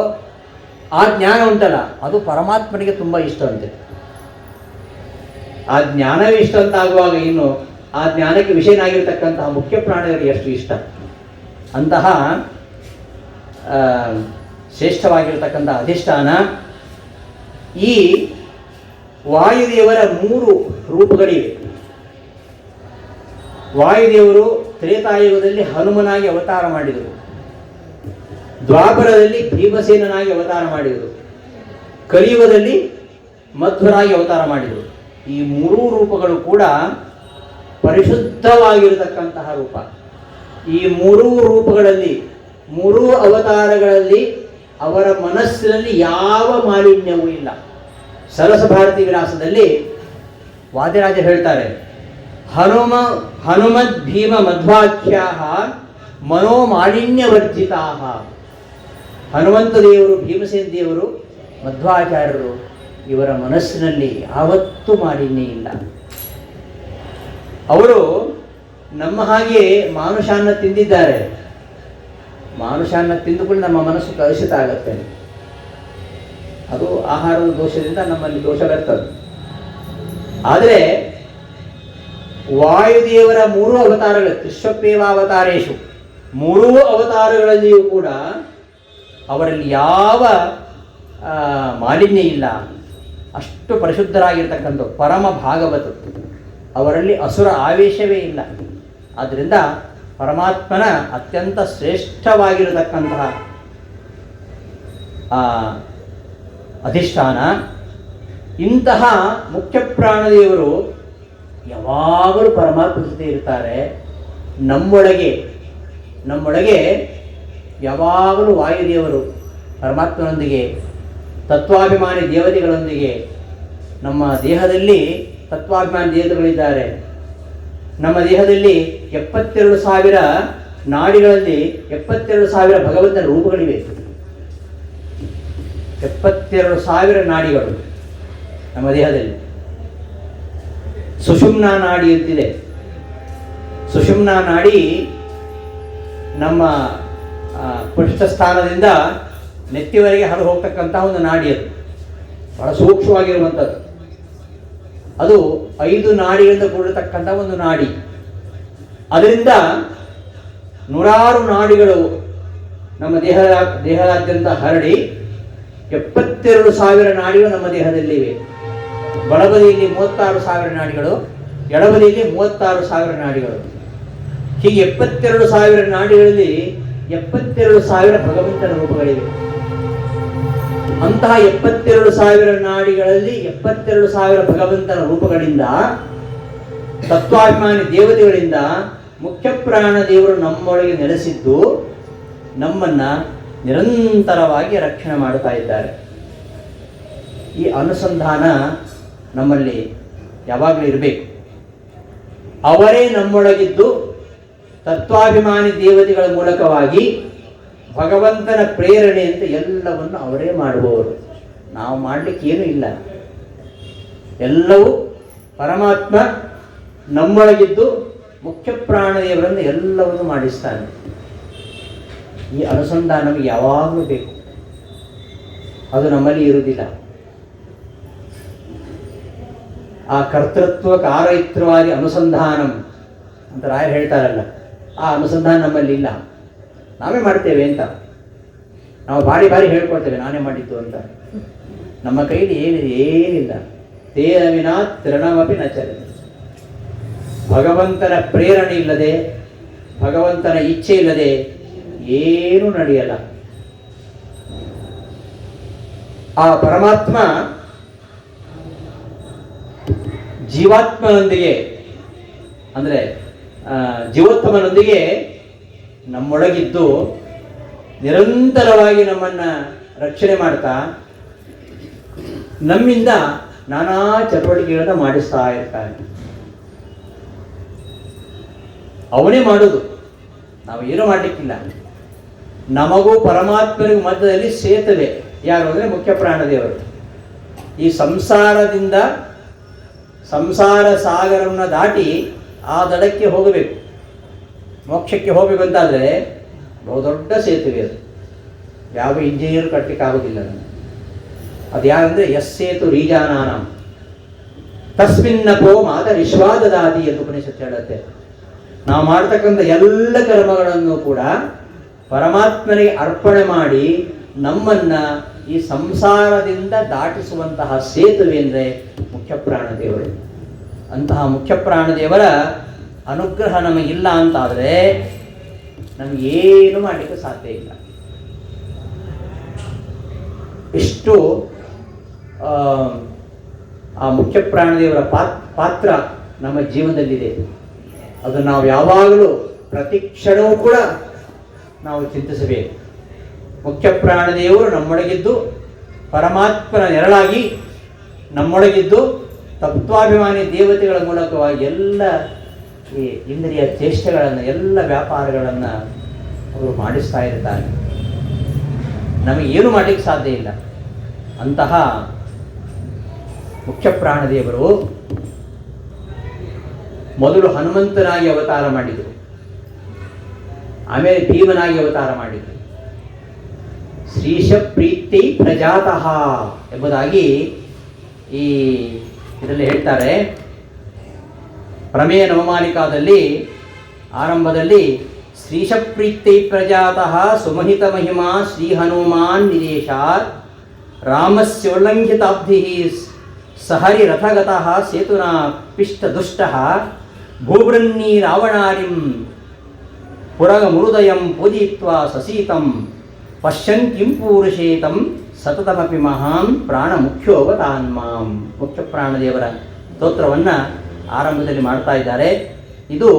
ಆ ಜ್ಞಾನ ಉಂಟಲ್ಲ, ಅದು ಪರಮಾತ್ಮನಿಗೆ ತುಂಬ ಇಷ್ಟ ಅಂತೆ. ಆ ಜ್ಞಾನವೇ ಇಷ್ಟ ಅಂತ ಆಗುವಾಗ ಇನ್ನು ಆ ಜ್ಞಾನಕ್ಕೆ ವಿಷಯನಾಗಿರ್ತಕ್ಕಂತಹ ಮುಖ್ಯ ಪ್ರಾಣರಿಗೆ ಎಷ್ಟು ಇಷ್ಟ. ಅಂತಹ ಶ್ರೇಷ್ಠವಾಗಿರ್ತಕ್ಕಂಥ ಅಧಿಷ್ಠಾನ. ಈ ವಾಯುದೇವರ 3 ರೂಪಗಳಿವೆ. ವಾಯುದೇವರು ತ್ರೇತಾಯುಗದಲ್ಲಿ ಹನುಮನಾಗಿ ಅವತಾರ ಮಾಡಿದರು, ದ್ವಾಪರದಲ್ಲಿ ಭೀಮಸೇನನಾಗಿ ಅವತಾರ ಮಾಡಿದರು, ಕಲಿಯುಗದಲ್ಲಿ ಮಧ್ವರಾಗಿ ಅವತಾರ ಮಾಡಿದರು. ಈ 3 ರೂಪಗಳು ಕೂಡ ಪರಿಶುದ್ಧವಾಗಿರತಕ್ಕಂತಹ ರೂಪ. ಈ ಮೂರೂ ರೂಪಗಳಲ್ಲಿ, ಮೂರೂ ಅವತಾರಗಳಲ್ಲಿ ಅವರ ಮನಸ್ಸಿನಲ್ಲಿ ಯಾವ ಮಾಲಿನ್ಯವೂ ಇಲ್ಲ. ಸರಸ ಭಾರತಿ ವಿಲಾಸದಲ್ಲಿ ವಾದಿರಾಜ ಹೇಳ್ತಾರೆ, ಹನುಮದ್ ಭೀಮ ಮಧ್ವಾಖ್ಯಾ ಮನೋಮಾಲಿನ್ಯವರ್ಜಿತಾ. ಹನುಮಂತ ದೇವರು, ಭೀಮಸೇನ ದೇವರು, ಮಧ್ವಾಚಾರ್ಯರು, ಇವರ ಮನಸ್ಸಿನಲ್ಲಿ ಯಾವತ್ತೂ ಮಾಲಿನ್ಯ ಇಲ್ಲ. ಅವರು ನಮ್ಮ ಹಾಗೆ ಮಾನುಷಾನ್ನ ತಿಂದಿದ್ದಾರೆ. ಮಾನುಷಾನ್ನ ತಿಂದುಕೊಂಡು ನಮ್ಮ ಮನಸ್ಸು ಕಲುಷಿತ ಆಗುತ್ತೆ. ಅದು ಆಹಾರದ ದೋಷದಿಂದ ನಮ್ಮಲ್ಲಿ ದೋಷ ಬರ್ತದೆ. ಆದರೆ ವಾಯುದೇವರ ಮೂರು ಅವತಾರಗಳು, ತ್ರಿಶ್ವಪ್ರೇವಾವತಾರೇಶು, ಮೂರೂ ಅವತಾರಗಳಲ್ಲಿಯೂ ಕೂಡ ಅವರಲ್ಲಿ ಯಾವ ಮಾಲಿನ್ಯ ಇಲ್ಲ. ಅಷ್ಟು ಪರಿಶುದ್ಧರಾಗಿರ್ತಕ್ಕಂಥ ಪರಮ ಭಾಗವತ, ಅವರಲ್ಲಿ ಅಸುರ ಆವೇಶವೇ ಇಲ್ಲ. ಆದ್ದರಿಂದ ಪರಮಾತ್ಮನ ಅತ್ಯಂತ ಶ್ರೇಷ್ಠವಾಗಿರತಕ್ಕಂತಹ ಅಧಿಷ್ಠಾನ. ಇಂತಹ ಮುಖ್ಯ ಪ್ರಾಣದೇವರು ಯಾವಾಗಲೂ ಪರಮಾತ್ಮ ಜೊತೆ ಇರ್ತಾರೆ. ನಮ್ಮೊಳಗೆ ಯಾವಾಗಲೂ ವಾಯುದೇವರು ಪರಮಾತ್ಮನೊಂದಿಗೆ, ತತ್ವಾಭಿಮಾನಿ ದೇವತೆಗಳೊಂದಿಗೆ, ನಮ್ಮ ದೇಹದಲ್ಲಿ ತತ್ವಾಭಿಮಾನಿ ದೇವತೆಗಳಿದ್ದಾರೆ. ನಮ್ಮ ದೇಹದಲ್ಲಿ 72,000 ನಾಡಿಗಳಲ್ಲಿ 72,000 ಭಗವಂತನ ರೂಪಗಳಿವೆ. 72,000 ನಾಡಿಗಳು ನಮ್ಮ ದೇಹದಲ್ಲಿ. ಸುಷುಮ್ನಾ ನಾಡಿ ಅಂತಿದೆ. ಸುಷುಮ್ನಾ ನಾಡಿ ನಮ್ಮ ಪೃಷ್ಠಸ್ಥಾನದಿಂದ ನೆತ್ತಿವರೆಗೆ ಹರಿದು ಹೋಗ್ತಕ್ಕಂತಹ ಒಂದು ನಾಡಿ. ಅದು ಬಹಳ ಸೂಕ್ಷ್ಮವಾಗಿರುವಂಥದ್ದು. ಅದು 5 ನಾಡಿಗಳಿಂದ ಕೂಡಿರತಕ್ಕಂಥ ಒಂದು ನಾಡಿ. ಅದರಿಂದ 100 ನಾಡಿಗಳು ನಮ್ಮ ದೇಹದಾದ್ಯಂತ ಹರಡಿ 72,000 ನಾಡಿಗಳು ನಮ್ಮ ದೇಹದಲ್ಲಿವೆ. ಬಲಬದಿಯಲ್ಲಿ 36,000 ನಾಡಿಗಳು, ಎಡಬದಿಯಲ್ಲಿ 36,000 ನಾಡಿಗಳು. ಹೀಗೆ 72,000 ನಾಡಿಗಳಲ್ಲಿ 72,000 ಭಗವಂತನ ರೂಪಗಳಿವೆ. ಅಂತಹ 72,000 ನಾಡಿಗಳಲ್ಲಿ 72,000 ಭಗವಂತನ ರೂಪಗಳಿಂದ, ತತ್ವಾಭಿಮಾನಿ ದೇವತೆಗಳಿಂದ ಮುಖ್ಯ ಪ್ರಾಣ ದೇವರು ನಮ್ಮೊಳಗೆ ನೆಲೆಸಿದ್ದು ನಮ್ಮನ್ನ ನಿರಂತರವಾಗಿ ರಕ್ಷಣೆ ಮಾಡುತ್ತಾ ಇದ್ದಾರೆ. ಈ ಅನುಸಂಧಾನ ನಮ್ಮಲ್ಲಿ ಯಾವಾಗಲೂ ಇರಬೇಕು. ಅವರೇ ನಮ್ಮೊಳಗಿದ್ದು ತತ್ವಾಭಿಮಾನಿ ದೇವತೆಗಳ ಮೂಲಕವಾಗಿ ಭಗವಂತನ ಪ್ರೇರಣೆಯಂತೆ ಎಲ್ಲವನ್ನು ಅವರೇ ಮಾಡುವವರು. ನಾವು ಮಾಡಲಿಕ್ಕೆ ಏನೂ ಇಲ್ಲ. ಎಲ್ಲವೂ ಪರಮಾತ್ಮ ನಮ್ಮೊಳಗಿದ್ದು ಮುಖ್ಯ ಪ್ರಾಣದೇವರನ್ನು ಎಲ್ಲವನ್ನು ಮಾಡಿಸ್ತಾನೆ. ಈ ಅನುಸಂಧಾನ ನಮಗೆ ಯಾವಾಗಲೂ ಬೇಕು. ಅದು ನಮ್ಮಲ್ಲಿ ಇರುವುದಿಲ್ಲ. ಆ ಕರ್ತೃತ್ವ ಕಾರಯಿತ್ರವಾದಿ ಅನುಸಂಧಾನಂ ಅಂತ ರಾಯರು ಹೇಳ್ತಾರಲ್ಲ, ಆ ಅನುಸಂಧಾನ ನಮ್ಮಲ್ಲಿ ಇಲ್ಲ. ನಾವೇ ಮಾಡ್ತೇವೆ ಅಂತ ನಾವು ಬಾರಿ ಹೇಳ್ಕೊಳ್ತೇವೆ, ನಾನೇ ಮಾಡಿದ್ದು ಅಂತ. ನಮ್ಮ ಕೈಲಿ ಏನಿಲ್ಲ. ತೇನ ವಿನಾ ತೃಣಮಪಿ ನ ಚಲತಿ. ಭಗವಂತನ ಪ್ರೇರಣೆ ಇಲ್ಲದೆ, ಭಗವಂತನ ಇಚ್ಛೆ ಇಲ್ಲದೆ ಏನೂ ನಡೆಯಲ್ಲ. ಆ ಪರಮಾತ್ಮ ಜೀವಾತ್ಮನೊಂದಿಗೆ, ಅಂದರೆ ಜೀವೋತ್ತಮನೊಂದಿಗೆ ನಮ್ಮೊಳಗಿದ್ದು ನಿರಂತರವಾಗಿ ನಮ್ಮನ್ನ ರಕ್ಷಣೆ ಮಾಡ್ತಾ ನಮ್ಮಿಂದ ನಾನಾ ಚಟುವಟಿಕೆಗಳನ್ನ ಮಾಡಿಸ್ತಾ ಇರ್ತಾನೆ. ಅವನೇ ಮಾಡೋದು, ನಾವು ಏನೂ ಮಾಡಲಿಕ್ಕಿಲ್ಲ. ನಮಗೂ ಪರಮಾತ್ಮನಿಗೂ ಮಧ್ಯದಲ್ಲಿ ಸೇತುವೆ ಯಾರು ಅಂದರೆ ಮುಖ್ಯ ಪ್ರಾಣದೇವರು. ಈ ಸಂಸಾರ ಸಾಗರವನ್ನು ದಾಟಿ ಆ ದಡಕ್ಕೆ ಹೋಗಬೇಕು, ಮೋಕ್ಷಕ್ಕೆ ಹೋಗಬೇಕು ಅಂತಾದರೆ ಬಹುದೊಡ್ಡ ಸೇತುವೆ ಅದು. ಯಾವ ಇಂಜಿನಿಯರ್ ಕಟ್ಟಲಿಕ್ಕೆ ಆಗೋದಿಲ್ಲ. ಅದು ಯಾರಂದರೆ ಯಸ್ಸೇತು ರೀಜಾನಾನ ತಸ್ಮಿನ್ನಪೋ ಮಾತ ವಿಶ್ವಾದದಾದಿ ಎಂದು ಉಪನಿಷತ್ತು ಹೇಳುತ್ತೆ. ನಾವು ಮಾಡ್ತಕ್ಕಂಥ ಎಲ್ಲ ಕರ್ಮಗಳನ್ನು ಕೂಡ ಪರಮಾತ್ಮನಿಗೆ ಅರ್ಪಣೆ ಮಾಡಿ ನಮ್ಮನ್ನ ಈ ಸಂಸಾರದಿಂದ ದಾಟಿಸುವಂತಹ ಸೇತುವೆ ಅಂದರೆ ಮುಖ್ಯ ಪ್ರಾಣದೇವರು. ಅಂತಹ ಮುಖ್ಯ ಪ್ರಾಣದೇವರ ಅನುಗ್ರಹ ನಮಗಿಲ್ಲ ಅಂತಾದರೆ ನಮಗೇನು ಮಾಡಲಿಕ್ಕೆ ಸಾಧ್ಯ ಇಲ್ಲ. ಇಷ್ಟು ಆ ಮುಖ್ಯ ಪ್ರಾಣದೇವರ ಪಾತ್ರ ನಮ್ಮ ಜೀವನದಲ್ಲಿದೆ. ಅದು ನಾವು ಯಾವಾಗಲೂ ಪ್ರತಿ ಕ್ಷಣವೂ ಕೂಡ ನಾವು ಚಿಂತಿಸಬೇಕು. ಮುಖ್ಯ ಪ್ರಾಣದೇವರು ನಮ್ಮೊಳಗಿದ್ದು ಪರಮಾತ್ಮನ ನೆರಳಾಗಿ ನಮ್ಮೊಳಗಿದ್ದು ತತ್ವಾಭಿಮಾನಿ ದೇವತೆಗಳ ಮೂಲಕವಾಗಿ ಎಲ್ಲ ಈ ಇಂದ್ರಿಯ ಚೇಷ್ಟೆಗಳನ್ನು, ಎಲ್ಲ ವ್ಯಾಪಾರಗಳನ್ನು ಅವರು ಮಾಡಿಸ್ತಾ ಇರ್ತಾರೆ. ನಮಗೇನು ಮಾಡಲಿಕ್ಕೆ ಸಾಧ್ಯ ಇಲ್ಲ. ಅಂತಹ ಮುಖ್ಯ ಪ್ರಾಣದೇವರು ಮೊದಲು ಹನುಮಂತನಾಗಿ ಅವತಾರ ಮಾಡಿದರು, ಆಮೇಲೆ ಭೀಮನಾಗಿ ಅವತಾರ ಮಾಡಿದರು. ಶ್ರೀಶ ಪ್ರೀತಿ ಪ್ರಜಾತಃ ಎಂಬುದಾಗಿ ಈ ಇದರಲ್ಲಿ ಹೇಳ್ತಾರೆ. ಪ್ರಮೇಯ ನವಮಾಲಿಕಾದಲ್ಲಿ ಆರಂಭದಲ್ಲಿ ಶ್ರೀಶ ಪ್ರೀತಿ ಪ್ರಜಾತಃ ಸುಮಹಿತ ಮಹಿಮಾ ಶ್ರೀ ಹನುಮಾನ್ ನಿದೇಶಾತ್ ರಾಮಸ್ಯೋಲ್ಲಂಘಿತಾಬ್ಧಿ ಸಹರಿ ರಥಗತಃ ಸೇತುನಾ ಪಿಷ್ಟ ದುಷ್ಟಃ ಭೂಭೃನ್ನೀ ರಾವಣಾರಿಂ ಪುರಗ ಮುರುದಯಂ ಪೂಜಿತ್ವಾ ಸಸೀತಂ ಪಶ್ಯನ್ ಕಿಂ ಪೂರುಷೇತಂ ಸತತಮಪಿ ಮಹಾನ್ ಪ್ರಾಣ ಮುಖ್ಯೋವತಾನ್ಮಾಂ. ಮುಖ್ಯ ಪ್ರಾಣದೇವರ ಸ್ತೋತ್ರವನ್ನು ಆರಂಭದಲ್ಲಿ ಮಾಡ್ತಾ ಇದ್ದಾರೆ. ಇದು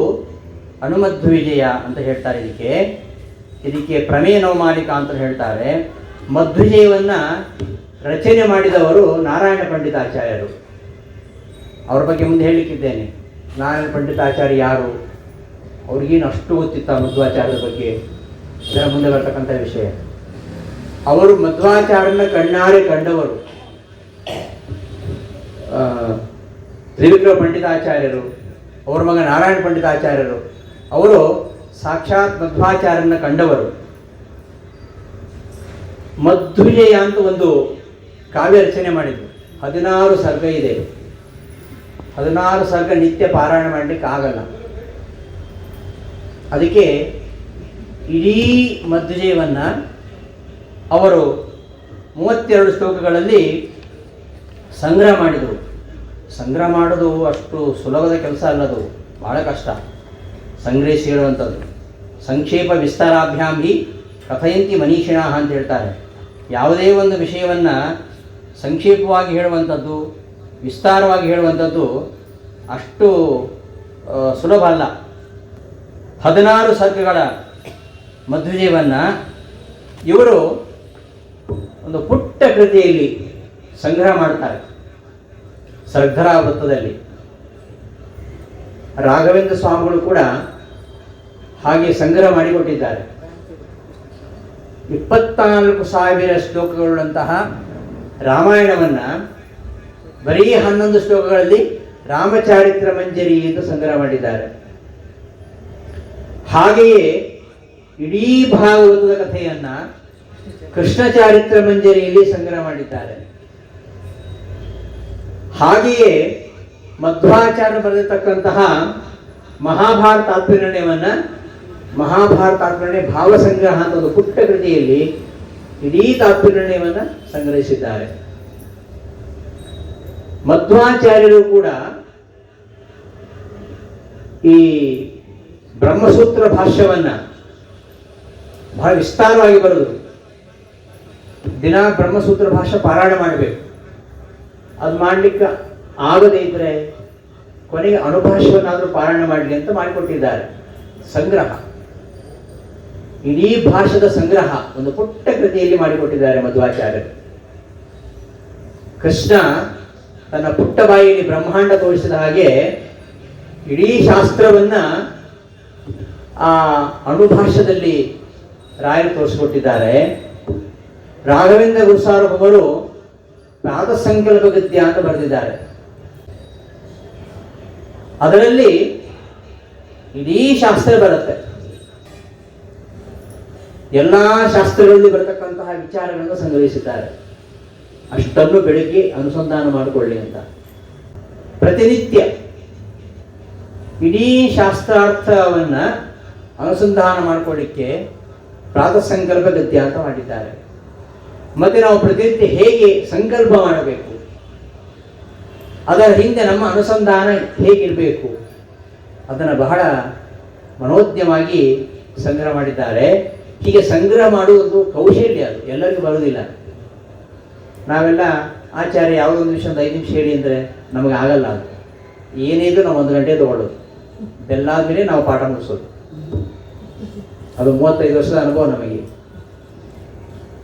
ಹನುಮಧ್ವಿಜಯ ಅಂತ ಹೇಳ್ತಾರೆ. ಇದಕ್ಕೆ ಪ್ರಮೇಯ ನವಮಾಲಿಕಾ ಅಂತ ಹೇಳ್ತಾರೆ. ಮಧ್ವಿಜಯವನ್ನು ರಚನೆ ಮಾಡಿದವರು ನಾರಾಯಣ ಪಂಡಿತಾಚಾರ್ಯರು. ಅವ್ರ ಬಗ್ಗೆ ಮುಂದೆ ಹೇಳಲಿಕ್ಕಿದ್ದೇನೆ. ನಾರಾಯಣ ಪಂಡಿತಾಚಾರ್ಯ ಯಾರು, ಅವ್ರಿಗೇನು ಅಷ್ಟು ಗೊತ್ತಿತ್ತ ಮಧ್ವಾಚಾರ್ಯರ ಬಗ್ಗೆ, ಇದರ ಮುಂದೆ ಬರ್ತಕ್ಕಂಥ ವಿಷಯ. ಅವರು ಮಧ್ವಾಚಾರ್ಯನ ಕಣ್ಣಾರೆ ಕಂಡವರು. ತ್ರಿವಿಕ್ರಮ ಪಂಡಿತಾಚಾರ್ಯರು, ಅವರ ಮಗ ನಾರಾಯಣ ಪಂಡಿತಾಚಾರ್ಯರು, ಅವರು ಸಾಕ್ಷಾತ್ ಮಧ್ವಾಚಾರ್ಯನ ಕಂಡವರು. ಮಧ್ವಿಜಯ ಅಂತ ಒಂದು ಕಾವ್ಯ ರಚನೆ ಮಾಡಿದ್ರು. 16 ಸರ್ಗ ಇದೆ. 16 ಸರ್ಗ ನಿತ್ಯ ಪಾರಾಯಣ ಮಾಡಲಿಕ್ಕೆ ಆಗಲ್ಲ. ಅದಕ್ಕೆ ಇಡೀ ಮಧ್ವಿಜಯವನ್ನು ಅವರು 32 ಶ್ಲೋಕಗಳಲ್ಲಿ ಸಂಗ್ರಹ ಮಾಡಿದರು. ಸಂಗ್ರಹ ಮಾಡೋದು ಅಷ್ಟು ಸುಲಭದ ಕೆಲಸ ಅಲ್ಲದು, ಭಾಳ ಕಷ್ಟ ಸಂಗ್ರಹಿಸಿ ಹೇಳುವಂಥದ್ದು. ಸಂಕ್ಷೇಪ ವಿಸ್ತಾರಾಭ್ಯಾಂ ಹಿ ಕಥಯಂತಿ ಮನೀಷಿಣಃ ಅಂತ ಹೇಳ್ತಾರೆ. ಯಾವುದೇ ಒಂದು ವಿಷಯವನ್ನು ಸಂಕ್ಷೇಪವಾಗಿ ಹೇಳುವಂಥದ್ದು, ವಿಸ್ತಾರವಾಗಿ ಹೇಳುವಂಥದ್ದು ಅಷ್ಟು ಸುಲಭ ಅಲ್ಲ. 16 ಸರ್ಗಗಳ ಮಧ್ವಿಜಯವನ್ನು ಇವರು ಒಂದು ಪುಟ್ಟ ಕೃತಿಯಲ್ಲಿ ಸಂಗ್ರಹ ಮಾಡ್ತಾರೆ. ಸರ್ಗರ ವೃತ್ತದಲ್ಲಿ ರಾಘವೇಂದ್ರ ಸ್ವಾಮಿಗಳು ಕೂಡ ಹಾಗೆ ಸಂಗ್ರಹ ಮಾಡಿಕೊಟ್ಟಿದ್ದಾರೆ. 24,000 ಶ್ಲೋಕಗಳುಳ್ಳಂತಹ ರಾಮಾಯಣವನ್ನು ಬರೀ 11 ಶ್ಲೋಕಗಳಲ್ಲಿ ರಾಮಚಾರಿತ್ರ ಮಂಜರಿ ಎಂದು ಸಂಗ್ರಹ ಮಾಡಿದ್ದಾರೆ. ಹಾಗೆಯೇ ಇಡೀ ಭಾಗವತದ ಕಥೆಯನ್ನು ಕೃಷ್ಣ ಚಾರಿತ್ರ ಮಂಜರಿಯಲ್ಲಿ ಸಂಗ್ರಹ ಮಾಡಿದ್ದಾರೆ. ಹಾಗೆಯೇ ಮಧ್ವಾಚಾರ್ಯ ಬರೆದಿರ್ತಕ್ಕಂತಹ ಮಹಾಭಾರತ ತಾತ್ಪರ್ಯವನ್ನು ಮಹಾಭಾರತ ತಾತ್ಪರ್ಯ ಭಾವಸಂಗ್ರಹ ಅಂತ ಒಂದು ಪುಟ್ಟ ಕೃತಿಯಲ್ಲಿ ಇಡೀ ತಾತ್ಪರ್ಯವನ್ನು ಸಂಗ್ರಹಿಸಿದ್ದಾರೆ. ಮಧ್ವಾಚಾರ್ಯರು ಕೂಡ ಈ ಬ್ರಹ್ಮಸೂತ್ರ ಭಾಷ್ಯವನ್ನು ಬಹಳ ವಿಸ್ತಾರವಾಗಿ ಬರೆದರು. ದಿನ ಬ್ರಹ್ಮಸೂತ್ರ ಭಾಷ್ಯ ಪಾರಾಯಣ ಮಾಡಬೇಕು. ಅದು ಮಾಡಲಿಕ್ಕೆ ಆಗದೇ ಇದ್ದರೆ ಕೊನೆಗೆ ಅಣುಭಾಷ್ಯವನ್ನಾದರೂ ಪಾರಾಯಣ ಮಾಡಲಿ ಅಂತ ಮಾಡಿಕೊಟ್ಟಿದ್ದಾರೆ. ಸಂಗ್ರಹ, ಇಡೀ ಭಾಷೆದ ಸಂಗ್ರಹ ಒಂದು ಪುಟ್ಟ ಕೃತಿಯಲ್ಲಿ ಮಾಡಿಕೊಟ್ಟಿದ್ದಾರೆ ಮಧ್ವಾಚಾರ್ಯರು. ಕೃಷ್ಣ ತನ್ನ ಪುಟ್ಟ ಬಾಯಿಯಲ್ಲಿ ಬ್ರಹ್ಮಾಂಡ ತೋರಿಸಿದ ಹಾಗೆ ಇಡೀ ಶಾಸ್ತ್ರವನ್ನ ಆ ಅಣುಭಾಷ್ಯದಲ್ಲಿ ರಾಯರು ತೋರಿಸಿಕೊಟ್ಟಿದ್ದಾರೆ. ರಾಘವೇಂದ್ರ ಗುರುಸಾರ್ವಭೌಮರು ಪ್ರಾತಃಸಂಕಲ್ಪ ಗದ್ಯ ಅಂತ ಬರೆದಿದ್ದಾರೆ. ಅದರಲ್ಲಿ ಇಡೀ ಶಾಸ್ತ್ರ ಬರುತ್ತೆ. ಎಲ್ಲ ಶಾಸ್ತ್ರಗಳಲ್ಲಿ ಬರತಕ್ಕಂತಹ ವಿಚಾರಗಳನ್ನು ಸಂಗ್ರಹಿಸಿದ್ದಾರೆ. ಅಷ್ಟನ್ನು ಬೆಳಗ್ಗೆ ಅನುಸಂಧಾನ ಮಾಡಿಕೊಳ್ಳಿ ಅಂತ ಪ್ರತಿನಿತ್ಯ ಇಡೀ ಶಾಸ್ತ್ರಾರ್ಥವನ್ನ ಅನುಸಂಧಾನ ಮಾಡಿಕೊಳ್ಳಿಕ್ಕೆ ಪ್ರಾತಃ ಸಂಕಲ್ಪ ಗದ್ಯ ಅಂತ ಮಾಡಿದ್ದಾರೆ. ಮತ್ತೆ ನಾವು ಪ್ರತಿನಿತ್ಯ ಹೇಗೆ ಸಂಕಲ್ಪ ಮಾಡಬೇಕು, ಅದರ ಹಿಂದೆ ನಮ್ಮ ಅನುಸಂಧಾನ ಹೇಗಿರಬೇಕು, ಅದನ್ನು ಬಹಳ ಮನೋಜ್ಞವಾಗಿ ಸಂಗ್ರಹ ಮಾಡಿದ್ದಾರೆ. ಹೀಗೆ ಸಂಗ್ರಹ ಮಾಡುವುದು ಕೌಶಲ್ಯ, ಅದು ಎಲ್ಲರಿಗೂ ಬರುವುದಿಲ್ಲ. ನಾವೆಲ್ಲ ಆಚಾರ್ಯ ಯಾವುದೊಂದು ವಿಷಯ 5 ನಿಮಿಷ ಹೇಳಿ ಅಂದರೆ ನಮಗೆ ಆಗಲ್ಲ. ಅದು ಏನಿದ್ರು ನಾವು 1 ಗಂಟೆ ತಗೊಳ್ಳೋದು, ಬೆಲ್ಲಾದ್ಮೇಲೆ ನಾವು ಪಾಠ ಮುಗಿಸೋದು. ಅದು 35 ವರ್ಷದ ಅನುಭವ ನಮಗೆ.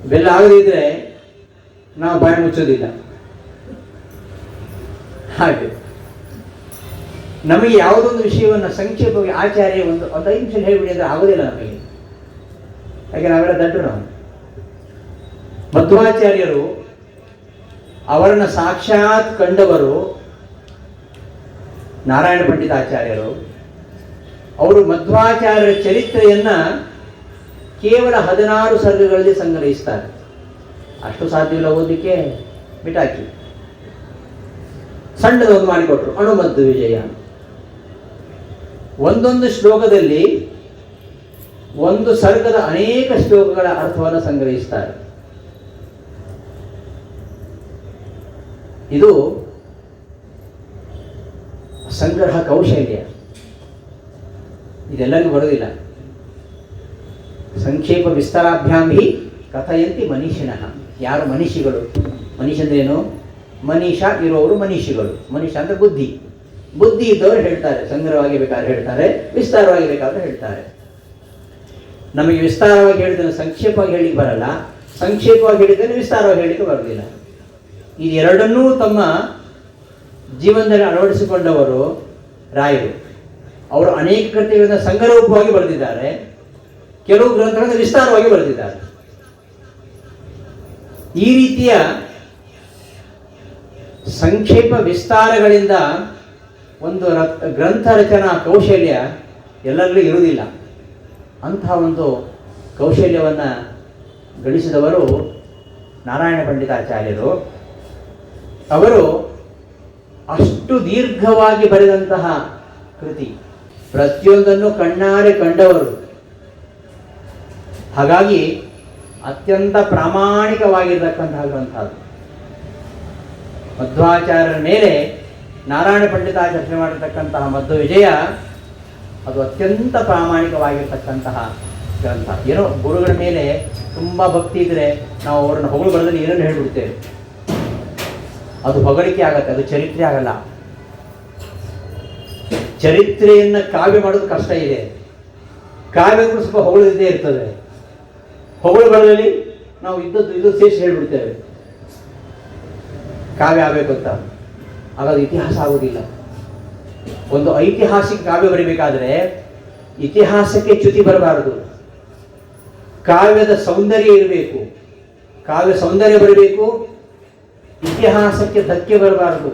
ಇವೆಲ್ಲ ಆಗದಿದ್ರೆ ನಾವು ಬಾಯಿ ಮುಚ್ಚೋದಿಲ್ಲ. ಹಾಗೆ ನಮಗೆ ಯಾವುದೊಂದು ವಿಷಯವನ್ನು ಸಂಕ್ಷೇಪವಾಗಿ ಆಚಾರ್ಯ ಒಂದು 5 ನಿಮಿಷ ಹೇಳಿಬಿಡಿ ಅಂದರೆ ಆಗೋದಿಲ್ಲ ನಮಗೆ. ಯಾಕೆ ನಾವೆಲ್ಲ ದಡ್ಡರು. ನಾವು ಮಧ್ವಾಚಾರ್ಯರು ಅವರನ್ನು ಸಾಕ್ಷಾತ್ ಕಂಡವರು ನಾರಾಯಣ ಪಂಡಿತಾಚಾರ್ಯರು. ಅವರು ಮಧ್ವಾಚಾರ್ಯರ ಚರಿತ್ರೆಯನ್ನ ಕೇವಲ 16 ಸರ್ಗಗಳಲ್ಲಿ ಸಂಗ್ರಹಿಸ್ತಾರೆ. ಅಷ್ಟು ಸಾಧ್ಯವಿಲ್ಲ ಓದಲಿಕ್ಕೆ, ಬಿಟಾಕಿ ಸಣ್ಣದೊಂದು ಮಾಡಿಕೊಟ್ರು, ಅಣುಮದ್ದು ವಿಜಯ. ಒಂದೊಂದು ಶ್ಲೋಕದಲ್ಲಿ ಒಂದು ಸರ್ಗದ ಅನೇಕ ಶ್ಲೋಕಗಳ ಅರ್ಥವನ್ನು ಸಂಗ್ರಹಿಸ್ತಾರೆ. ಇದು ಸಂಗ್ರಹ ಕೌಶಲ್ಯ. ಇದೆಲ್ಲರಿಗೂ ಬರೋದಿಲ್ಲ. ಸಂಕ್ಷೇಪ ವಿಸ್ತಾರಾಭ್ಯಾಂ ಹಿ ಕಥಯಂತಿ ಮನೀಷಿಣಃ. ಯಾರು ಮನೀಷಿಗಳು? ಮನೀಷ್ ಅಂದ್ರೇನು? ಮನೀಷಾ ಇರೋರು ಮನೀಷಿಗಳು. ಮನೀಷ ಅಂದ್ರೆ ಬುದ್ಧಿ. ಬುದ್ಧಿ ಇದ್ದವರು ಹೇಳ್ತಾರೆ, ಸಂಗ್ರಹವಾಗಿ ಬೇಕಾದ್ರೆ ಹೇಳ್ತಾರೆ, ವಿಸ್ತಾರವಾಗಿ ಬೇಕಾದ್ರೆ ಹೇಳ್ತಾರೆ. ನಮಗೆ ವಿಸ್ತಾರವಾಗಿ ಹೇಳಿದ್ರೆ ಸಂಕ್ಷೇಪವಾಗಿ ಹೇಳಿಕ್ಕೆ ಬರಲ್ಲ, ಸಂಕ್ಷೇಪವಾಗಿ ಹೇಳಿದ್ರೆ ವಿಸ್ತಾರವಾಗಿ ಹೇಳಿಕ್ಕೆ ಬರೋದಿಲ್ಲ. ಇದೆರಡನ್ನೂ ತಮ್ಮ ಜೀವನದಲ್ಲಿ ಅಳವಡಿಸಿಕೊಂಡವರು ರಾಯರು. ಅವರು ಅನೇಕ ಕೃತಿಗಳನ್ನು ಸಂಗ್ರಹವಾಗಿ ಬರೆದಿದ್ದಾರೆ, ಕೆಲವು ಗ್ರಂಥಗಳನ್ನು ವಿಸ್ತಾರವಾಗಿ ಬರೆದಿದ್ದಾರೆ. ಈ ರೀತಿಯ ಸಂಕ್ಷೇಪ ವಿಸ್ತಾರಗಳಿಂದ ಒಂದು ಗ್ರಂಥ ರಚನಾ ಕೌಶಲ್ಯ ಎಲ್ಲರಲ್ಲೂ ಇರುವುದಿಲ್ಲ. ಅಂತಹ ಒಂದು ಕೌಶಲ್ಯವನ್ನು ಗಳಿಸಿದವರು ನಾರಾಯಣ ಪಂಡಿತಾಚಾರ್ಯರು. ಅವರು ಅಷ್ಟು ದೀರ್ಘವಾಗಿ ಬರೆದಂತಹ ಕೃತಿ, ಪ್ರತಿಯೊಂದನ್ನು ಕಣ್ಣಾರೆ ಕಂಡವರು. ಹಾಗಾಗಿ ಅತ್ಯಂತ ಪ್ರಾಮಾಣಿಕವಾಗಿರತಕ್ಕಂತಹ ಗ್ರಂಥ ಅದು. ಮಧ್ವಾಚಾರ್ಯರ ಮೇಲೆ ನಾರಾಯಣ ಪಂಡಿತಾಚಾರ್ಯ ರಚನೆ ಮಾಡಿರ್ತಕ್ಕಂತಹ ಮಧ್ವ ವಿಜಯ ಅದು ಅತ್ಯಂತ ಪ್ರಾಮಾಣಿಕವಾಗಿರ್ತಕ್ಕಂತಹ ಗ್ರಂಥ. ಏನೋ ಗುರುಗಳ ಮೇಲೆ ತುಂಬ ಭಕ್ತಿ ಇದ್ದರೆ ನಾವು ಅವರನ್ನು ಹೊಗಳು ಬರೆದಲ್ಲಿ ಏನನ್ನು ಹೇಳ್ಬಿಡ್ತೇವೆ, ಅದು ಹೊಗಳಿಕೆ ಆಗತ್ತೆ, ಅದು ಚರಿತ್ರೆ ಆಗಲ್ಲ. ಚರಿತ್ರೆಯನ್ನು ಕಾವ್ಯ ಮಾಡೋದು ಕಷ್ಟ ಇದೆ. ಕಾವ್ಯಗಳು ಸ್ವಲ್ಪ ಹೊಗಳಿದ್ದೇ ಇರ್ತದೆ. ಹೊಗಳು ಬರದಲ್ಲಿ ನಾವು ಇದು ಸೇರಿಸಿ ಹೇಳ್ಬಿಡ್ತೇವೆ ಕಾವ್ಯ ಆಗಬೇಕು ಅಂತ. ಹಾಗಾದ್ರೆ ಇತಿಹಾಸ ಆಗೋದಿಲ್ಲ. ಒಂದು ಐತಿಹಾಸಿಕ ಕಾವ್ಯ ಬರೀಬೇಕಾದ್ರೆ ಇತಿಹಾಸಕ್ಕೆ ಚ್ಯುತಿ ಬರಬಾರದು. ಕಾವ್ಯದ ಸೌಂದರ್ಯ ಇರಬೇಕು. ಕಾವ್ಯ ಸೌಂದರ್ಯ ಬರಬೇಕು, ಇತಿಹಾಸಕ್ಕೆ ಧಕ್ಕೆ ಬರಬಾರದು.